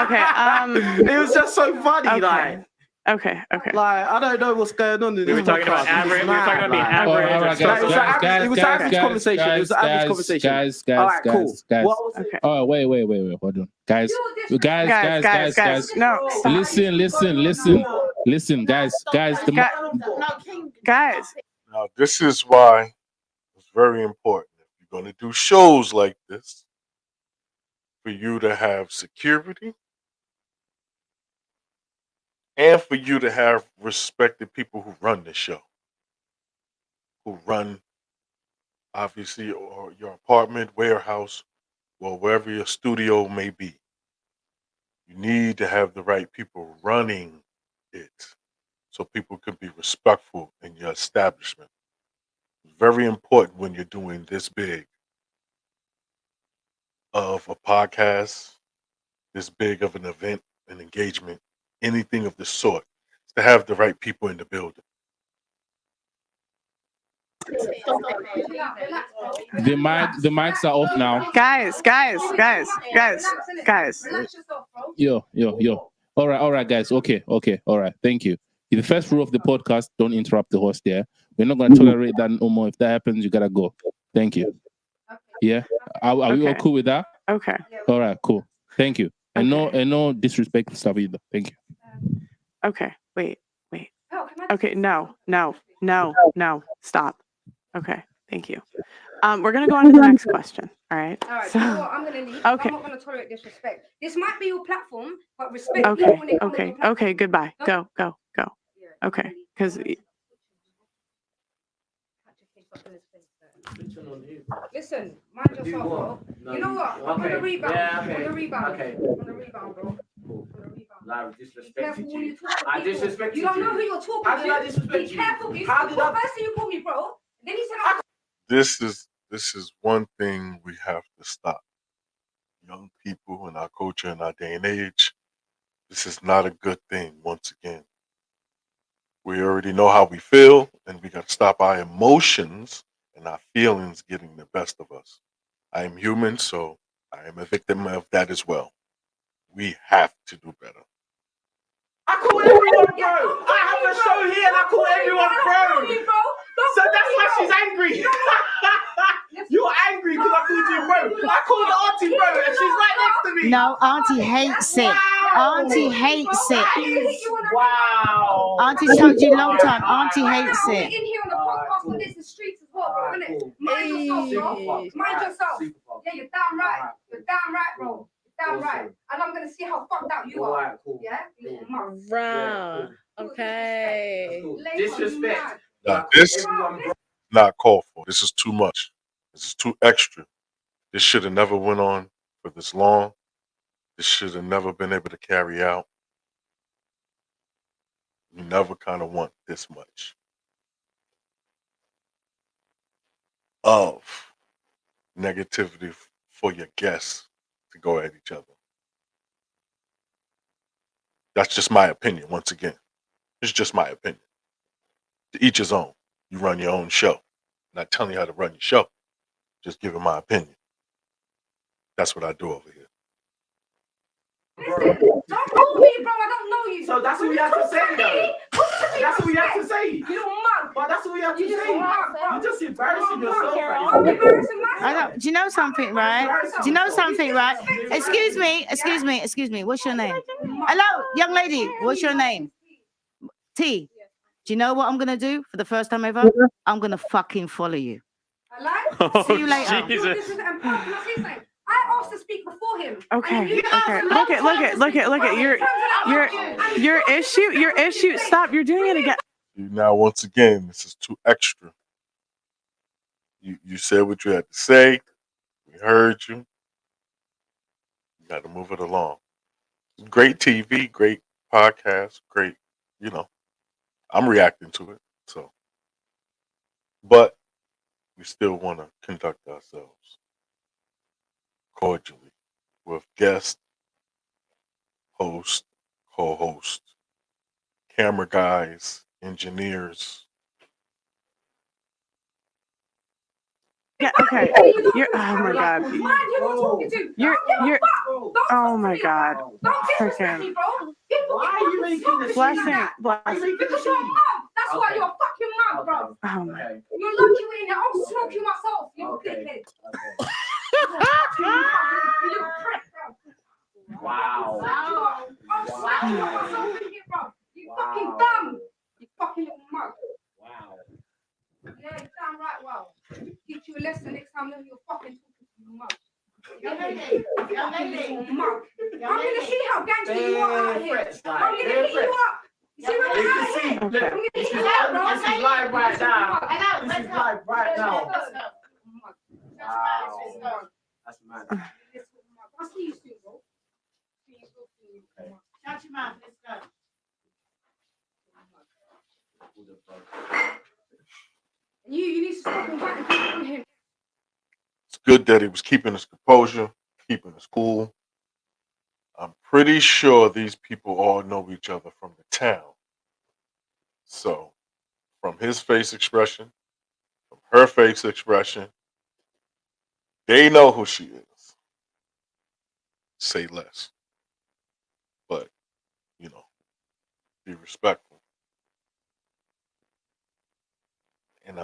Okay. It was just so funny, Okay. like. Okay. Like, I don't know what's going on in this. We were talking about podcast. average. We were talking about being Like, average. All right, It was an average conversation. It was an average conversation. Guys. All right, cool. Guys. What was Okay. Oh, wait. Hold on. Guys. No. Stop. Listen, guys. Guys. Now, this is why it's very important. If you're going to do shows like this, for you to have security and for you to have respected people who run the show, who run obviously or your apartment, warehouse, or wherever your studio may be. You need to have the right people running it so people can be respectful in your establishment. Very important when you're doing this big of a podcast, this big of an event, an engagement, anything of the sort, is to have the right people in the building. The mics are off now. Guys. Yo. All right, guys. Okay. All right. Thank you. The first rule of the podcast: don't interrupt the host. Yeah, we're not going to tolerate that no more. If that happens, you gotta go. Thank you. Yeah. Are we all Okay. cool with that? Okay. All right. Cool. Thank you. And Okay. no disrespect stuff either. Thank you. Okay. Wait. Okay. No. Stop. Okay. Thank you. We're gonna go on to the next question. All right. All right, So, you know what? I'm gonna leave. okay. I'm not gonna tolerate disrespect. This might be your platform, but respect Okay. people when they come on your platform. Okay. Goodbye. Go. Okay. Because Listen, mind yourself, bro. You know what? On the rebound. On the rebound, bro. Larry Be disrespected careful when you. you talk to I people. disrespected You don't know you. who you're talking How to. did I disrespect Be you? careful. How did I? First thing you called me, bro. Then he said, This is one thing we have to stop. Young people in our culture in our day and age, this is not a good thing. Once again, we already know how we feel, and we got to stop our emotions and our feelings getting the best of us. I am human, so I am a victim of that as well. We have to do better. I call everyone bro. I have a show here and I call everyone bro. So that's why she's angry. You're angry because I called you bro. I called the auntie bro and she's right next to me. No, Auntie hates it. Auntie hates it. Wow. Auntie told you long time. Auntie hates I'm it. in here on the podcast, but there's the streets as well, bro, innit? Mind yourself, bro. Mind yourself. Yeah, you're damn right. You're damn right, bro. Damn right. And I'm gonna see how fucked out you are. Yeah? Bro. Okay. Disrespect. Now, this not called for. This is too much. This is too extra. This should have never went on for this long. This should have never been able to carry out. You never kind of want this much of negativity for your guests to go at each other. That's just my opinion. Once again, it's just my opinion. To each his own. You run your own show. I'm not telling you how to run your show. Just giving my opinion. That's what I do over here. Listen, don't call me, bro. I don't know you. So that's what we have to say, though. That's what we have to say. You little mug. But that's what we have to say. You're just embarrassing yourself. I'm embarrassing myself. I don't, do you know something, right? Do you know something, right? Excuse me. What's your name? Hello, young lady. What's your name? T. Do you know what I'm gonna do for the first time ever? I'm gonna fucking follow you. Oh, See you later. Jesus. I asked to speak before him. okay. Look at your issue. Stop. You're doing it again. Now, once again, this is too extra. You said what you had to say. We heard you. You got to move it along. Great TV, great podcast, great, I'm reacting to it. So, but we still want to conduct ourselves cordially with guest, host, co-host, camera guys, engineers. Yeah. Okay. You're. Oh my God. You're. Oh my God. Freaking. Why are you making this? Blessing. Because you're a mum. That's why you're a fucking mum, bro. Oh my. You're lucky we're in there. I'll smoke you myself, you little dickhead. You little prick, bro. Wow. I'll smack you myself in here, bro. You fucking dumb. You fucking little mug. Wow. Yeah, you're damn right, wow. Teach you a lesson next time when you're fucking talking to your mug. Young lady. Mug. I'm gonna see how gangster you are out here. I'm gonna hit you up. You can see, look, this is live right now. This is live right now. Wow. That's mad. Shut your mouth. Let's go. You need to stop on him. It's good that he was keeping his composure, keeping his cool. I'm pretty sure these people all know each other from the town. So, from his face expression, from her face expression, they know who she is. Say less. But, you know, be respectful. And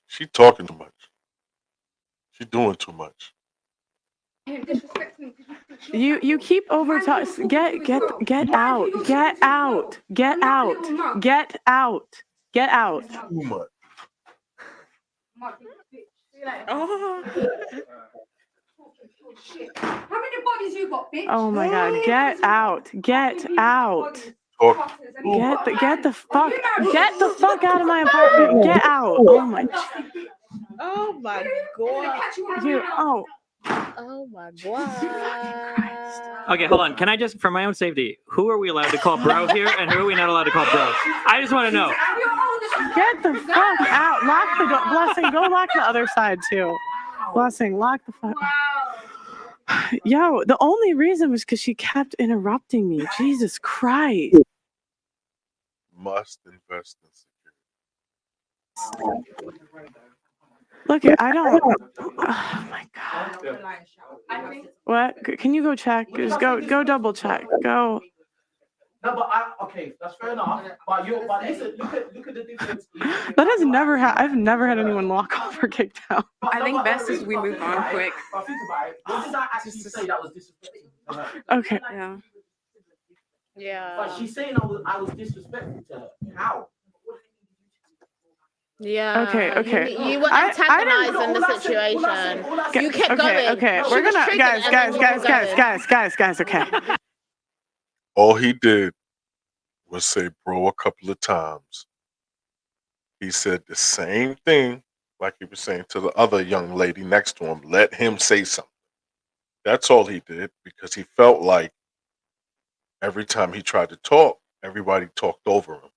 she talking too much. She doing too much. You keep over talking. Get out. Get out. Get out. Get out. Get out. Too much. Oh. How many bodies you got, bitch? Oh my God! Get out! Get out! Get the fuck out of my apartment! Get out! Oh my! Oh my god. Oh my god. Okay, hold on. Can I just, for my own safety, who are we allowed to call bro here, and who are we not allowed to call bro? I just want to know. Get the fuck out! Lock the door. Blessing, go lock the other side too. Blessing, lock the fuck. Yo, the only reason was because she kept interrupting me. Jesus Christ. Must invest in security. Look, I don't. Oh my God. What? Can you go check? Just go double check. Go. No, but okay, that's fair enough. But listen, look at the difference. That has never I've never had anyone walk off or kicked out. I think best is we move on quick. But think about it. What did I actually say that was disrespectful to her? Okay. Yeah. Yeah. But she's saying I was disrespectful to her. How? Yeah. Okay. You were antagonizing the situation. You kept going. Okay. We're gonna guys. Okay. All he did was say bro a couple of times. He said the same thing like he was saying to the other young lady next to him. Let him say something. That's all he did because he felt like every time he tried to talk, everybody talked over him.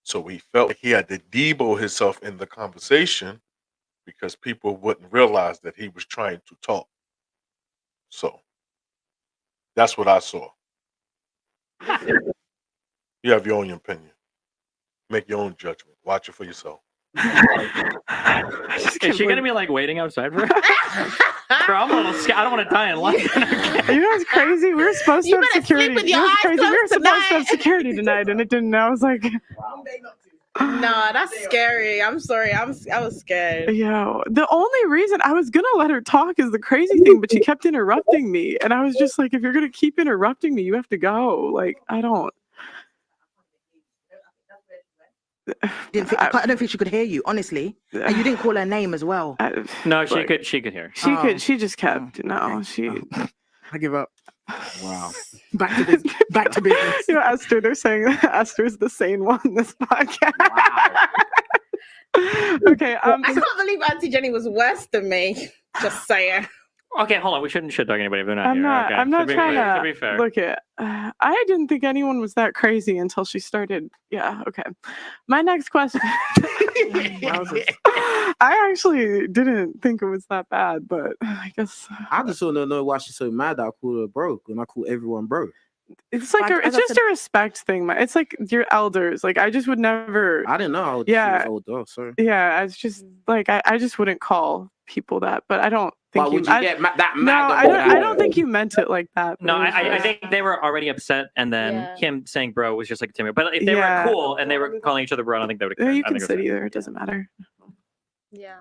So he felt like he had to debo himself in the conversation because people wouldn't realize that he was trying to talk. So that's what I saw. You have your own opinion. Make your own judgment. Watch it for yourself. Is she gonna be like waiting outside for her? Bro, I'm a little scared. I don't want to die in line. You know what's crazy? We were supposed to have security. With your eyes We were supposed tonight. to have security tonight, and it didn't. I was like, Nah, that's scary. I'm sorry. I was scared. Yo, the only reason I was gonna let her talk is the crazy thing, but she kept interrupting me, and I was just like, if you're gonna keep interrupting me, you have to go. Like, I don't. I don't think she could hear you, honestly. And you didn't call her name as well. No, she could hear. She just kept. No, she. I give up. Wow. Back to business. You know, Esther, they're saying that Esther's the sane one in this podcast. Wow. Okay. I can't believe Auntie Jenny was worse than me. Just saying. Okay, hold on. We shouldn't shit talk anybody if they're not I'm here. not. Okay. I'm not to trying to be fair. look at. I didn't think anyone was that crazy until she started. Yeah. Okay. My next question. I actually didn't think it was that bad, but I guess I just want to know why she's so mad that I call her broke and I call everyone broke. it's like it's just a respect thing. It's like your elders. Like I just would never. I didn't know how old Yeah. she was old. Oh, sorry. Yeah, it's just like I just wouldn't call people that, but I don't think But would you get that no, mad? I don't think you meant it like that. No, but it was I just- think they were already upset, and then Yeah. him saying "bro" was just like a timid. But if they Yeah. were cool and they were calling each other bro, I don't think they would. Yeah, you I can think it was sit fine. either. It doesn't matter. Yeah.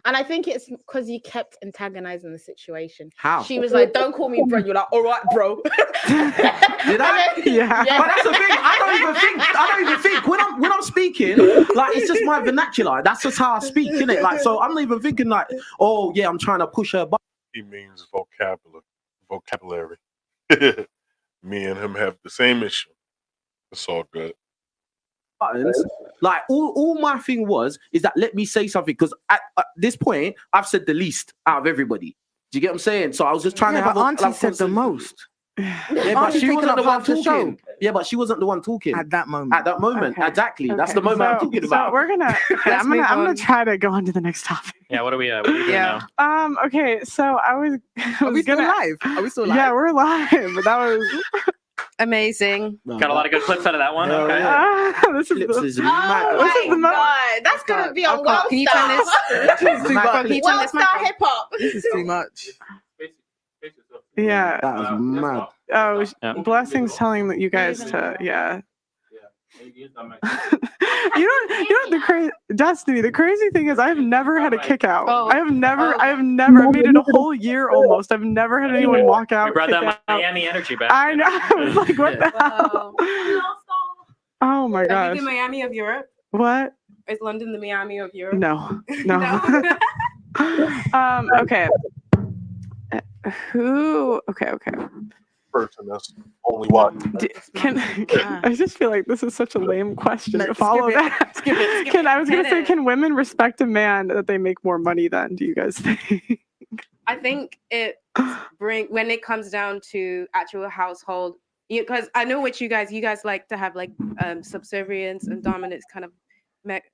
And I think it's because you kept antagonizing the situation. How? She was like, "Don't call me bro." You're like, "All right, bro." Did I? Yeah. But that's the thing. I don't even think when I'm speaking, like it's just my vernacular. That's just how I speak, innit? Like, so I'm not even thinking like, oh yeah, I'm trying to push her. But He means vocabulary. Me and him have the same issue. It's all good. buttons. Like all my thing is that let me say something, because at this point I've said the least out of everybody. Do you get what I'm saying? So I was just trying to have but Auntie said the most. Yeah, but Auntie's she taken wasn't up the one half the show. talking. Yeah, but she wasn't the one talking At that moment. At that moment, Okay. exactly. That's the Okay, moment I'm talking about. So we're gonna. Okay, I'm move gonna on. try to go on to the next topic. Yeah, what are we doing now? Okay, so I was Are we still gonna. live? Are we still live? Yeah, we're live. But that was Amazing. Got a lot of good clips out of that one. Hell Okay. yeah. this is Clips the, is Oh mad. This is the my mo- god, that's gonna be on World Can you turn this? Too much. Can you turn this mic Star on? Hip Hop. This is too much. yeah. That was mad. Oh, Yeah. blessings telling that you guys to you know the crazy Destiny. The crazy thing is I've never had a kick out. Oh. I have never. I made it a whole year almost. I've never had anyone walk out. We brought kick that out. Miami energy back. I know. I was like, what the hell? Oh my Are gosh. we the Miami of Europe? What? Is London the Miami of Europe? No. No. Okay. Who? Okay. Person that's only watching. Can I just feel like this is such a lame question No, to follow skip it. that. Skip it. I was gonna Hit say, it. can women respect a man that they make more money than? Do you guys think? I think it when it comes down to actual household, because I know what you guys like to have like subservience and dominance kind of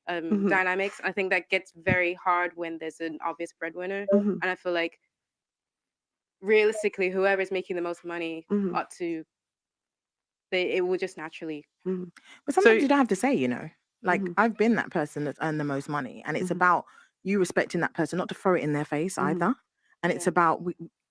Mhm. dynamics. I think that gets very hard when there's an obvious breadwinner, Mhm. and I feel like realistically, whoever is making the most money Mhm. ought to. It will just naturally. Mhm. But sometimes So- you don't have to say, you know. Like Mhm. I've been that person that's earned the most money, and it's Mhm. about you respecting that person, not to throw it in their face Mhm. either. And it's Yeah. about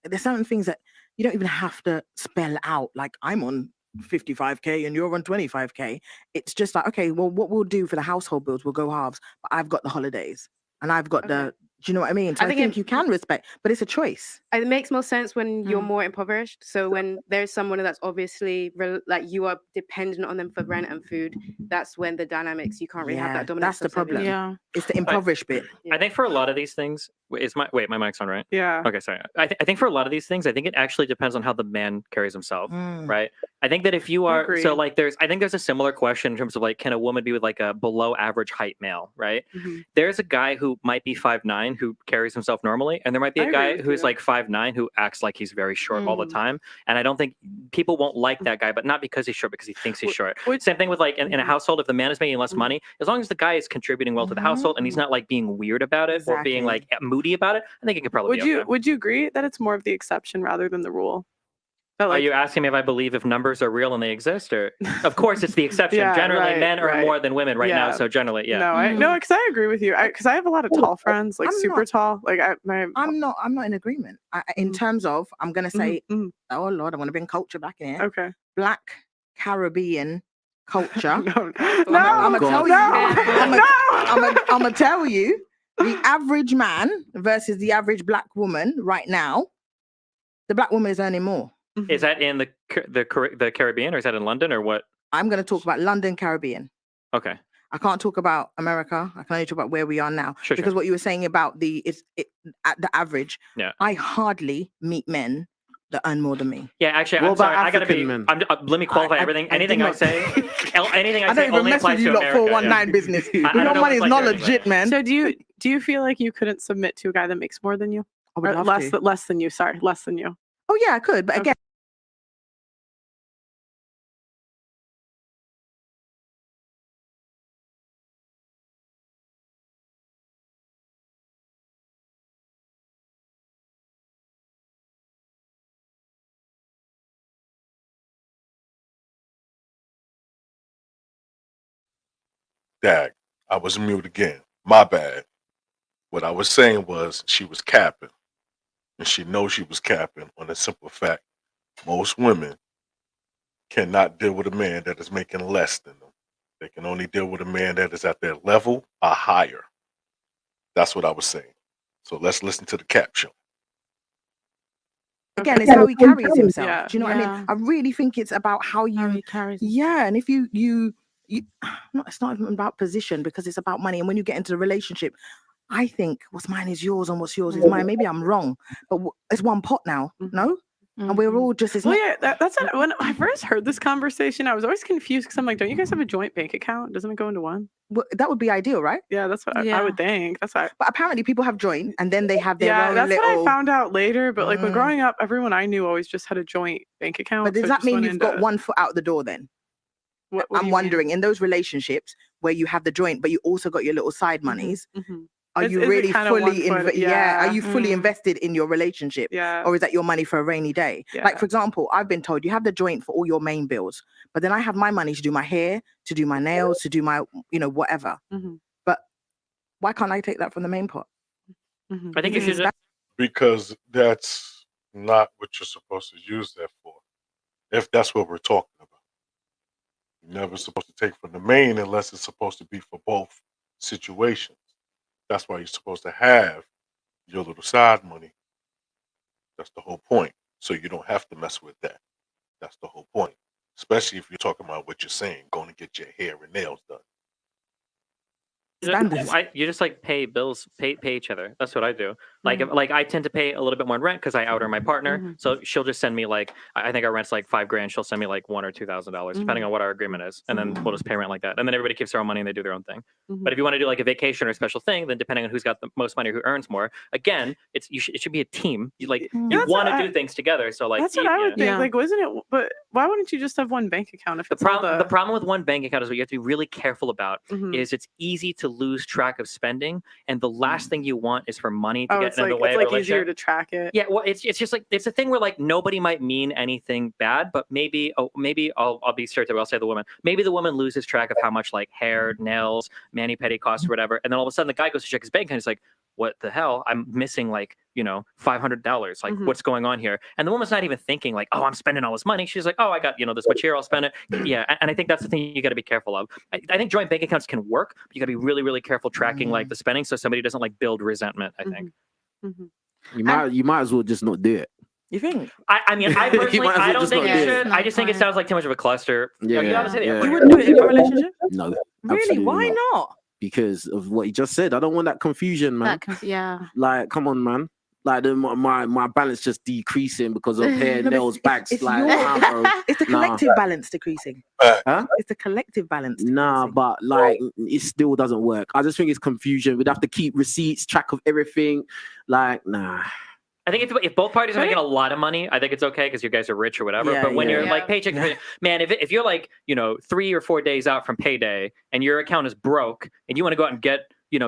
there's certain things that you don't even have to spell out. Like I'm on 55K and you're on 25K. It's just like, okay, well, what we'll do for the household bills, we'll go halves, but I've got the holidays and I've got the. Okay. Do you know what I mean? So I I think think it- you can respect, but it's a choice. It makes more sense when you're Mm. more impoverished. So when there's someone that's obviously like you are dependent on them for rent and food, that's when the dynamics you can't really have Yeah, that dominant. that's the problem. subservience. It's the impoverished bit. I think for a lot of these things, my mic's on, right? Yeah. Okay, sorry. I think for a lot of these things, I think it actually depends on how the man carries himself, Mm. right? I think that if you are Agree. so like I think there's a similar question in terms of like, can a woman be with like a below average height male, right? Mhm. There's a guy who might be 5'9" who carries himself normally, and there might be I a agree guy with who's you. like 5'9" who acts like he's very short all the Mm. time. And I don't think people won't like that guy, but not because he's short, because he thinks he's short. Which- Same thing with like in a Mhm. household, if the man is making less Mhm. money, as long as the guy is contributing well to the Mhm. household and he's not like being weird about it or being like moody about it, I think it could probably be okay. Would you agree that it's more of the exception rather than the rule? That, Are like, you asking me if I believe if numbers are real and they exist, or of course it's the exception. Yeah, Generally, right, men are right. more than women right now, Yeah. so generally, yeah. No, because I agree with you. Because I have a lot of tall friends, like I'm super not- tall. Like I'm not in agreement. In Mhm. terms of, I'm gonna say, Mhm. oh Lord, I want to bring culture back in here. Okay. Black Caribbean culture. No, I'm gonna tell you. no. I'm gonna tell you. The average man versus the average black woman right now, the black woman is earning more. Is that in the Caribbean, or is that in London, or what? I'm gonna talk about London, Caribbean. Okay. I can't talk about America. I can only talk about where we are now. Sure, because sure. what you were saying about at the average, Yeah. I hardly meet men that earn more than me. Yeah, actually, What I'm sorry. about I gotta be. African men? Let me qualify I everything. did Anything I not- say, anything I I say don't even only mess applies with you to lot America. 419 yeah. business. I don't Your know money what is it's not like everywhere. legit, man. So do you feel like you couldn't submit to a guy that makes more than you? I would Or love less to. less than you? Sorry, less than you. Oh yeah, I could, but Okay. again. Dag, I was mute again. My bad. What I was saying was she was capping. And she knows she was capping on the simple fact most women cannot deal with a man that is making less than them. They can only deal with a man that is at their level or higher. That's what I was saying. So let's listen to the caption. Again, it's how he carries himself. Yeah. Do you know what I Yeah. mean? I really think it's about how How you. he carries. Yeah, and if you it's not even about position because it's about money. And when you get into the relationship, I think what's mine is yours and what's yours is mine. Maybe I'm wrong, but it's one pot now. Mhm. No, and we're all just as Well, yeah, that's it. When I first heard this conversation, I was always confused because I'm like, don't you guys have a joint bank account? Doesn't it go into one? that would be ideal, right? Yeah, that's what I would think. That's why. But apparently people have joint and then they have their Yeah, own that's little... what I found out later. But like when growing up, everyone I knew always just had a joint bank account. But does so it that just mean went you've got into- one foot out the door then? What do I'm you wondering, in those relationships where you have the joint, but you also got your little side monies, are Is you it really kinda one fully foot- are you yeah. fully invested in your relationship? Yeah. Or is that your money for a rainy day? Like, for example, I've been told you have the joint for all your main bills, but then I have my money to do my hair, to do my nails, to do my, whatever. But why can't I take that from the main pot? I think you should just Because that's not what you're supposed to use that for. If that's what we're talking about. You're never supposed to take from the main unless it's supposed to be for both situations. That's why you're supposed to have your little side money. That's the whole point. So you don't have to mess with that. That's the whole point. Especially if you're talking about what you're saying, going to get your hair and nails done. You just like pay bills, pay each other. That's what I do. Like, if, like I tend to pay a little bit more in rent because I out earn my partner. So she'll just send me like, I think our rent's like $5,000. She'll send me like $1,000 or $2,000 depending on what our agreement is, and then we'll just pay rent like that. And then everybody keeps their own money and they do their own thing. But if you want to do like a vacation or a special thing, then depending on who's got the most money, who earns more, again, it should be a team. You want to do things together. So like that's what I would think. Like, wasn't it? But why wouldn't you just have one bank account if the problem with one bank account is what you have to be really careful about is it's easy to lose track of spending, and the last thing you want is for money to get in the way of a relationship. Easier to track it. Yeah, well, it's just like it's a thing where like nobody might mean anything bad, but maybe I'll be stereotypical. I'll say the woman. Maybe the woman loses track of how much like hair, nails, mani-pedi costs or whatever, and then all of a sudden the guy goes to check his bank account and he's like, what the hell? I'm missing like, $500. Like, what's going on here? And the woman's not even thinking like, oh, I'm spending all this money. She's like, oh, I got, this much here, I'll spend it. Yeah. And I think that's the thing you got to be careful of. I think joint bank accounts can work, but you got to be really, really careful tracking like the spending so somebody doesn't like build resentment, I think. You might as well just not do it. You think? I mean, I personally, I don't think you should. I just think it sounds like too much of a cluster. Yeah, You wouldn't do it in your relationship? No. Really? Why not? Because of what you just said. I don't want that confusion, man. Like, come on, man. Like my balance just decreasing because of hair, nails, bags. It's it's the collective balance decreasing. It's the collective balance. Nah, but like it still doesn't work. I just think it's confusion. We'd have to keep receipts, track of everything. Like, nah. I think if both parties are making a lot of money, I think it's okay because you guys are rich or whatever. Yeah, but when yeah. you're like paycheck, man, if you're like 3 or 4 days out from payday and your account is broke and you want to go out and get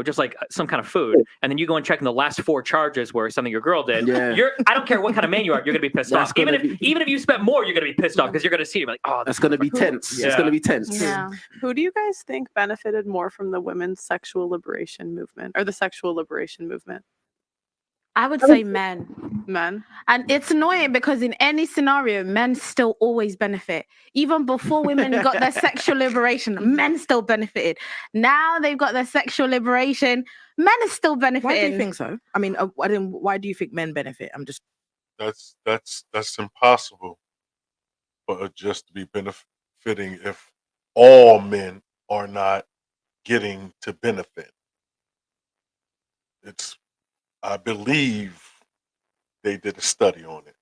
just like some kind of food, and then you go and check in the last 4 charges where something your girl did. Yeah. I don't care what kind of man you are, you're gonna be pissed off. Even if you spent more, you're gonna be pissed off because you're gonna see it like, oh, that's gonna be tense. Yeah. It's gonna be tense. Yeah. Who do you guys think benefited more from the women's sexual liberation movement or the sexual liberation movement? I would say men. Men. And it's annoying because in any scenario, men still always benefit. Even before women got their sexual liberation, men still benefited. Now they've got their sexual liberation, men are still benefiting. Why do you think so? I mean, why do you think men benefit? I'm just... That's impossible for it just to be benefiting if all men are not getting to benefit. I believe they did a study on it,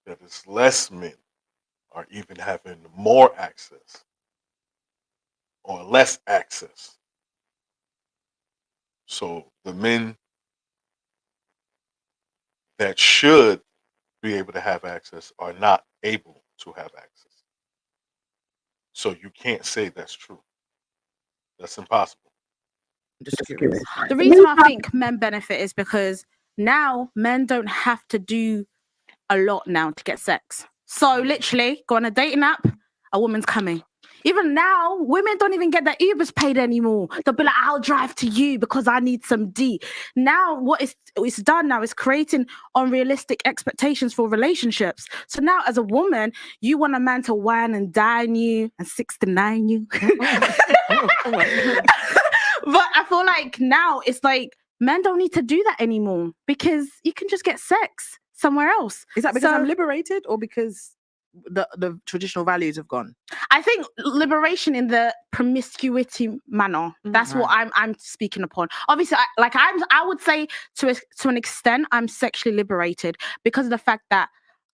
that it's less men are even having more access or less access. So the men that should be able to have access are not able to have access. So you can't say that's true. That's impossible. The reason I think men benefit is because now men don't have to do a lot now to get sex. So literally, go on a dating app, a woman's coming. Even now, women don't even get their Ubers paid anymore. They'll be like, I'll drive to you because I need some D. Now, what it's done now is creating unrealistic expectations for relationships. So now, as a woman, you want a man to wine and dine you and 69 you. But I feel like now it's like men don't need to do that anymore because you can just get sex somewhere else. Is that because I'm liberated or because the traditional values have gone? I think liberation in the promiscuity manner. That's what I'm speaking upon. Obviously, I would say to an extent I'm sexually liberated because of the fact that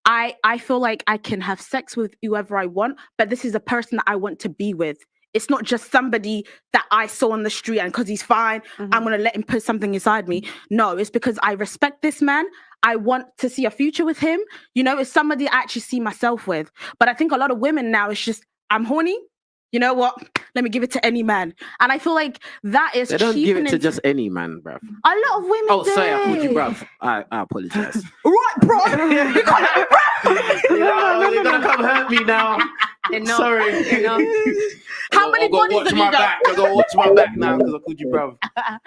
I feel like I can have sex with whoever I want, but this is a person that I want to be with. It's not just somebody that I saw on the street and because he's fine, I'm going to let him put something inside me. No, it's because I respect this man. I want to see a future with him. You know, it's somebody I actually see myself with. But I think a lot of women now, it's just, I'm horny. You know what? Let me give it to any man. And I feel like that is They don't give it to cheapening- just any man, bruv. A lot of women Oh, do. sorry, I called you bruv. I apologize. Right, bro. You call me bro. You're gonna come hurt me now. Sorry. How many bodies have you got? I gotta watch my back now because I called you bruv.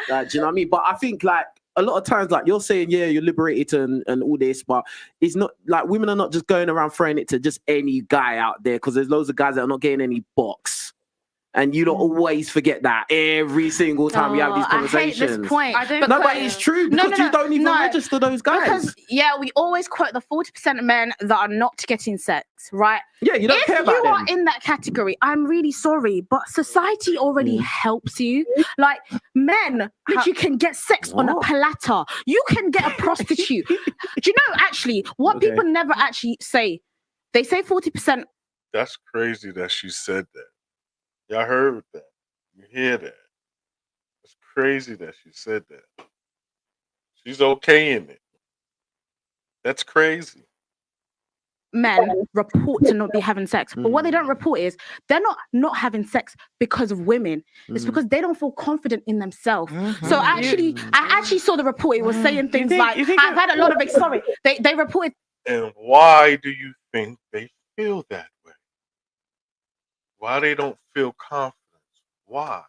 Like, do you know what I mean? But I think like a lot of times, like you're saying, yeah, you're liberated and all this, but it's not like women are not just going around throwing it to just any guy out there because there's loads of guys that are not getting any box. And you don't always forget that every single time you have these conversations. I hate this point. But it's true because you don't even register those guys. Because we always quote the 40% of men that are not getting sex, right? Yeah, you don't care about If you are them. in that category, I'm really sorry, but society already helps you. Like men, which you can get sex on a platter. You can get a prostitute. Do you know actually what people never actually say? They say 40%. That's crazy that she said that. Y'all heard that. You hear that. It's crazy that she said that. She's okay in it. That's crazy. Men report to not be having sex, but what they don't report is they're not having sex because of women. It's because they don't feel confident in themselves. So actually, I actually saw the report. It was saying things like, "I've had a lot of sorry." They reported. And why do you think they feel that way? Why they don't feel confidence? Why?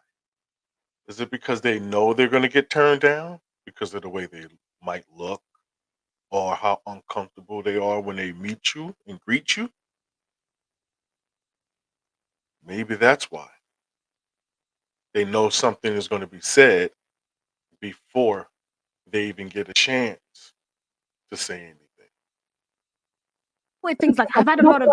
Is it because they know they're going to get turned down because of the way they might look or how uncomfortable they are when they meet you and greet you? Maybe that's why. They know something is going to be said before they even get a chance to say anything. Things like I've had a lot of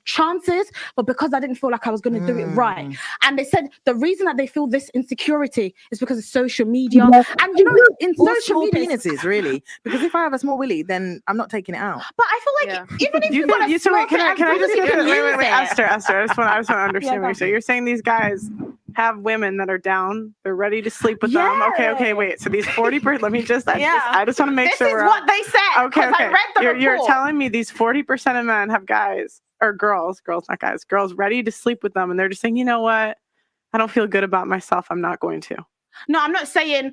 chances, but because I didn't feel like I was going to do it right, and they said the reason that they feel this insecurity is because of social media. And you know, in social media, penises really, because if I have a small willy, then I'm not taking it out. But I feel like even if You you've got a small can I just willy, wait, Esther, I just want to understand what you're saying. You're saying these guys have women that are down, they're ready to sleep with them. Okay, wait. So these 40%, let me just, I just want to make sure this is what they said. Okay. I read the report. You're telling me these 40% of men have guys or girls, not guys, girls ready to sleep with them, and they're just saying, you know what, I don't feel good about myself, I'm not going to. No, I'm not saying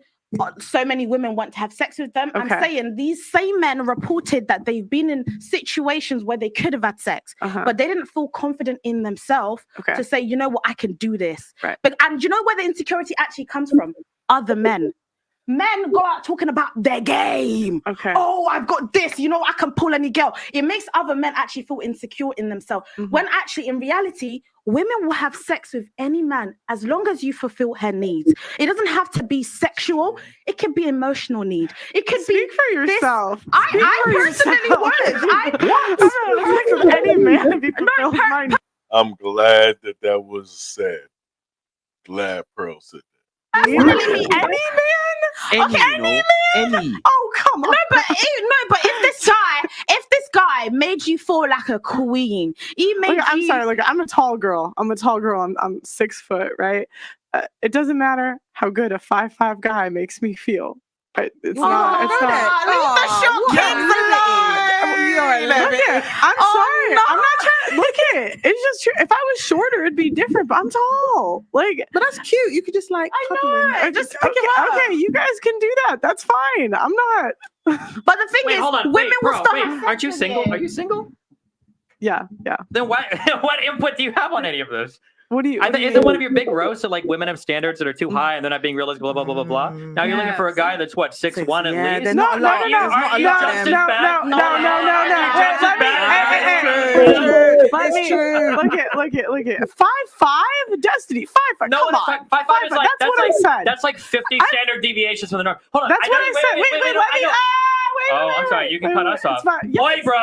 so many women want to have sex with them. I'm saying these same men reported that they've been in situations where they could have had sex, but they didn't feel confident in themselves to say, you know what, I can do this. Right. And you know where the insecurity actually comes from? Other men. Men go out talking about their game. Oh, I've got this. You know, I can pull any girl. It makes other men actually feel insecure in themselves. When actually, in reality, women will have sex with any man as long as you fulfill her needs. It doesn't have to be sexual. It could be emotional need. It could Speak for yourself. I personally would. I sex with any man if you fulfill my. I'm glad that was said. Glad Pearl said that. Personally, any man. Any. Oh, come on. No, but if this guy made you feel like a queen, I'm sorry. Look, I'm a tall girl. I'm 6 foot, right? It doesn't matter how good a 5'5" guy makes me feel. Right? It's not. Leave the short kings alone. I'm sorry. No. I'm not trying. Look at it. It's just true. If I was shorter, it'd be different. But I'm tall. But that's cute. You could just cuddle him. Just pick him up. Okay, you guys can do that. That's fine. I'm not. But the thing is, hold on. women will stop. Aren't you single? Are you single? Yeah. Then what input do you have on any of this? What do you? Is it one of your big roasts that like women have standards that are too high and they're not being realistic? Blah blah blah blah blah. Now you're looking for a guy that's what 6'1" at least. They're not a lot. No. Look at 5'5", Destiny 5'5". No, Come on, 5'5" is like that's what I said. That's like 50 standard deviations from the norm. Hold on, That's what I said. Wait, let me. Oh, I'm sorry. You can cut us off. Oi, bro.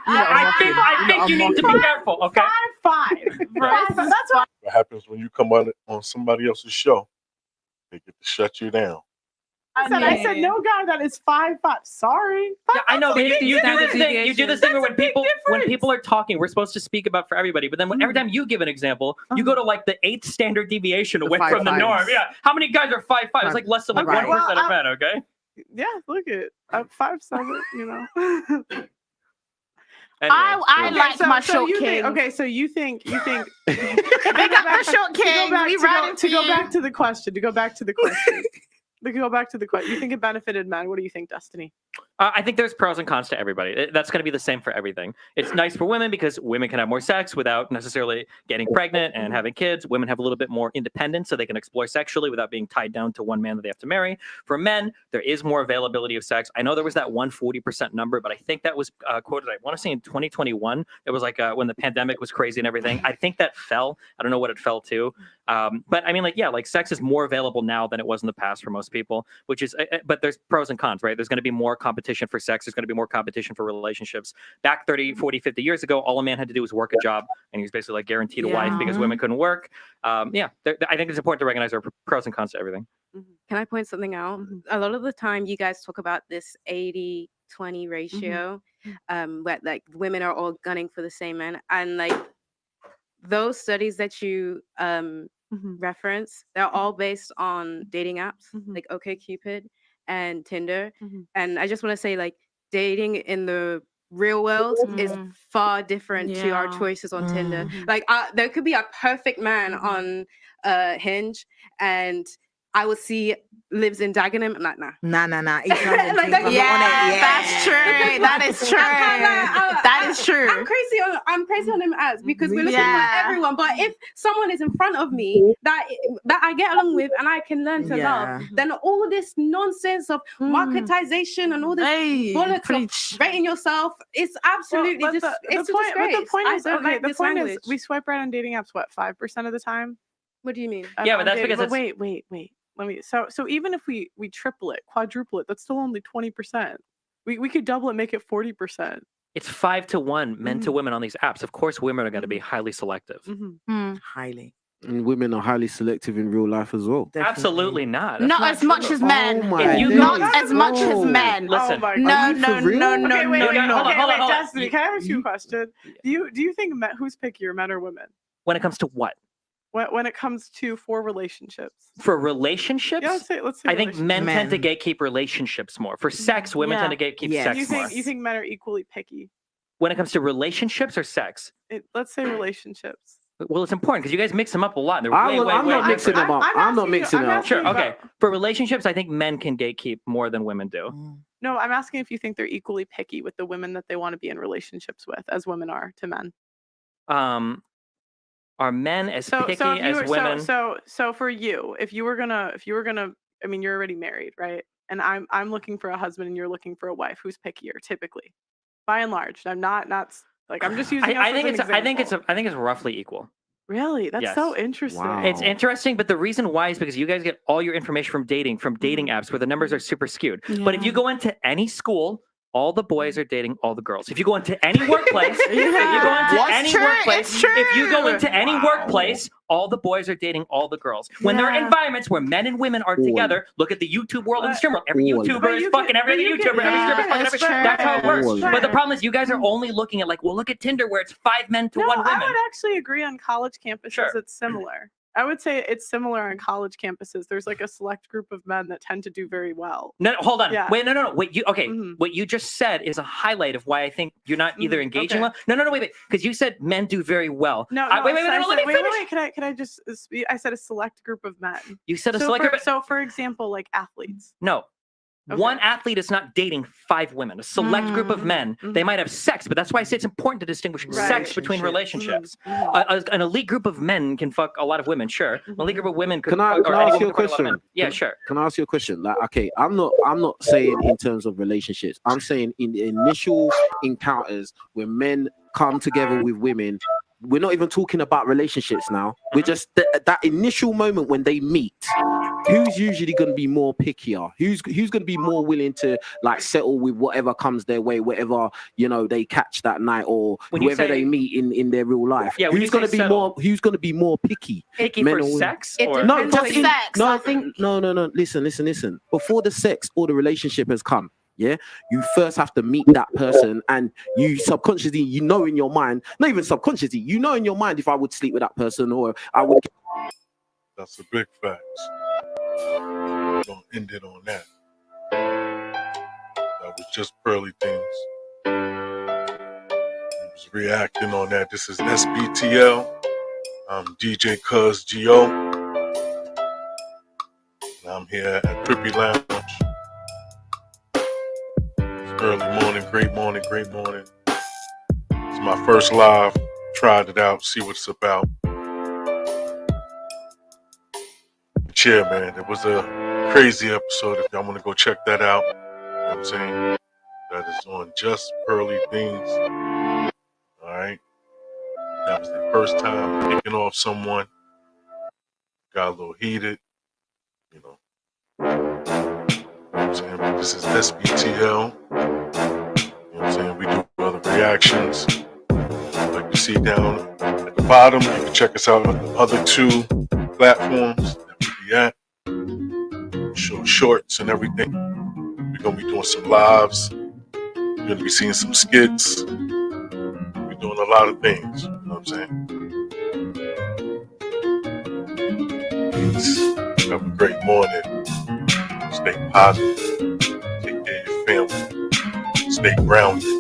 I think you need to be careful. Okay. 5'5". That's what. What happens when you come on somebody else's show? They get to shut you down. I said no guy that is 5'5". Sorry. Yeah, I know, but you do this thing. You do this thing where That's a when big people are talking, we're supposed to speak about for everybody. But then every time you give an example, you go to like the 8th standard deviation away from the 5'5s. norm. Yeah, how many guys are 5'5"? It's like less than like 1% of men. Okay. Yeah, look at 5'7", you know. Anyway, I like my short you king. think, okay, so you think Big up the short king. We riding to go back to the question. To go back to the question. You think it benefited men? What do you think, Destiny? I think there's pros and cons to everybody. That's going to be the same for everything. It's nice for women because women can have more sex without necessarily getting pregnant and having kids. Women have a little bit more independence, so they can explore sexually without being tied down to one man that they have to marry. For men, there is more availability of sex. I know there was that 140% number, but I think that was quoted, I want to say in 2021. It was like when the pandemic was crazy and everything. I think that fell. I don't know what it fell to. But I mean, like sex is more available now than it was in the past for most people, which is, but there's pros and cons, right? There's going to be more competition for sex. There's going to be more competition for relationships. Back 30, 40, 50 years ago, all a man had to do was work a job, and he was basically like guaranteed a wife because women couldn't work. I think it's important to recognize there are pros and cons to everything. Can I point something out? A lot of the time you guys talk about this 80-20 ratio, where like women are all gunning for the same men. And like those studies that you reference, they're all based on dating apps like OkCupid and Tinder. And I just want to say, like, dating in the real world is far different to our choices on Tinder. Like there could be a perfect man on Hinge, and I would see lives in Dagenham. I'm like, nah. Nah. That's true. That is true. That is true. I'm crazy on him because we're looking for everyone. But if someone is in front of me that I get along with and I can learn to love, then all this nonsense of marketization and all this bollocks of rating yourself, it's absolutely it's a disgrace. But the point is, the point is we swipe right on dating apps 5% of the time. What do you mean? Yeah, but that's because it's... Wait. Let me. So even if we triple it, quadruple it, that's still only 20%. We could double it, make it 40%. It's 5 to 1 men to women on these apps. Of course, women are going to be highly selective. Highly. And women are highly selective in real life as well. Definitely. Absolutely not. Not as much as men. Not as much as men. Listen. No. Okay, wait, hold on. Destiny, can I ask you a question? Do you think who's pickier, men or women? When it comes to what? When it comes to for relationships. For relationships? Yeah, let's say I think men tend to gatekeep relationships more. For sex, women tend to gatekeep sex more. You think men are equally picky? When it comes to relationships or sex? Let's say relationships. Well, it's important because you guys mix them up a lot. I'm not mixing them up. I'm not mixing them up. Sure, okay. For relationships, I think men can gatekeep more than women do. No, I'm asking if you think they're equally picky with the women that they want to be in relationships with, as women are to men. Are men as picky as women? So for you, if you were gonna, I mean, you're already married, right? And I'm looking for a husband, and you're looking for a wife. Who's pickier, typically? By and large, I'm not like I'm just using. I think it's roughly equal. Really? That's so interesting. Wow. It's interesting, but the reason why is because you guys get all your information from dating apps where the numbers are super skewed. Yeah. But if you go into any school, all the boys are dating all the girls. If you go into any workplace, if you go into any workplace, all the boys are dating all the girls. When there are environments where men and women are together, look at the YouTube world and the stream world. Every YouTuber is fucking every other YouTuber. Every stripper is fucking every. That's how it works. But the problem is, you guys are only looking at look at Tinder where it's 5 men to 1 woman. I would actually agree on college campuses. It's similar. I would say it's similar on college campuses. There's like a select group of men that tend to do very well. No, hold on. Yeah. Wait, no. Wait, what you just said is a highlight of why I think you're not either engaging well. No, wait. Because you said men do very well. No, let me finish. Can I just speak? I said a select group of men. You said a select group. So for example, like athletes. No. Okay. One athlete is not dating 5 women. A select group of men, they might have sex, but that's why I say it's important to distinguish sex between relationships. An elite group of men can fuck a lot of women, sure. An elite group of women could. Can I ask you a question? Yeah, sure. Can I ask you a question? Like, okay, I'm not saying in terms of relationships. I'm saying in the initial encounters when men come together with women. We're not even talking about relationships now. We're just that initial moment when they meet. who's usually going to be more pickier? Who's going to be more willing to like settle with whatever comes their way, whatever they catch that night, or When you whoever they say- meet in their real life? Yeah, when who's you going to say be settle- more? Who's going to be more picky? Picky Men for or women? sex? It Or... depends No, what just you- sex, no, I think. no. Listen. Before the sex or the relationship has come, yeah, you first have to meet that person, and you subconsciously, in your mind, not even subconsciously, in your mind if I would sleep with that person or I would. That's a big fact. We're gonna end it on that. That was just Pearly Things. He was reacting on that. This is S.B.T.L. I'm DJ Cuz G.O. And I'm here at Trippy Lounge. It's early morning, great morning. It's my first live. Tried it out, see what it's about. Yeah, man, it was a crazy episode. If y'all want to go check that out, you know what I'm saying? That is on Just Pearly Things. All right. That was the first time kicking off someone. Got a little heated, you know. You know what I'm saying? But this is S.B.T.L. You know what I'm saying? We do other reactions. Like you see down at the bottom, you can check us out on the other 2 platforms that we be at. Show shorts and everything. We're gonna be doing some lives. We're gonna be seeing some skits. We're doing a lot of things. You know what I'm saying? Have a great morning. Stay positive. Take care of your family. Stay grounded.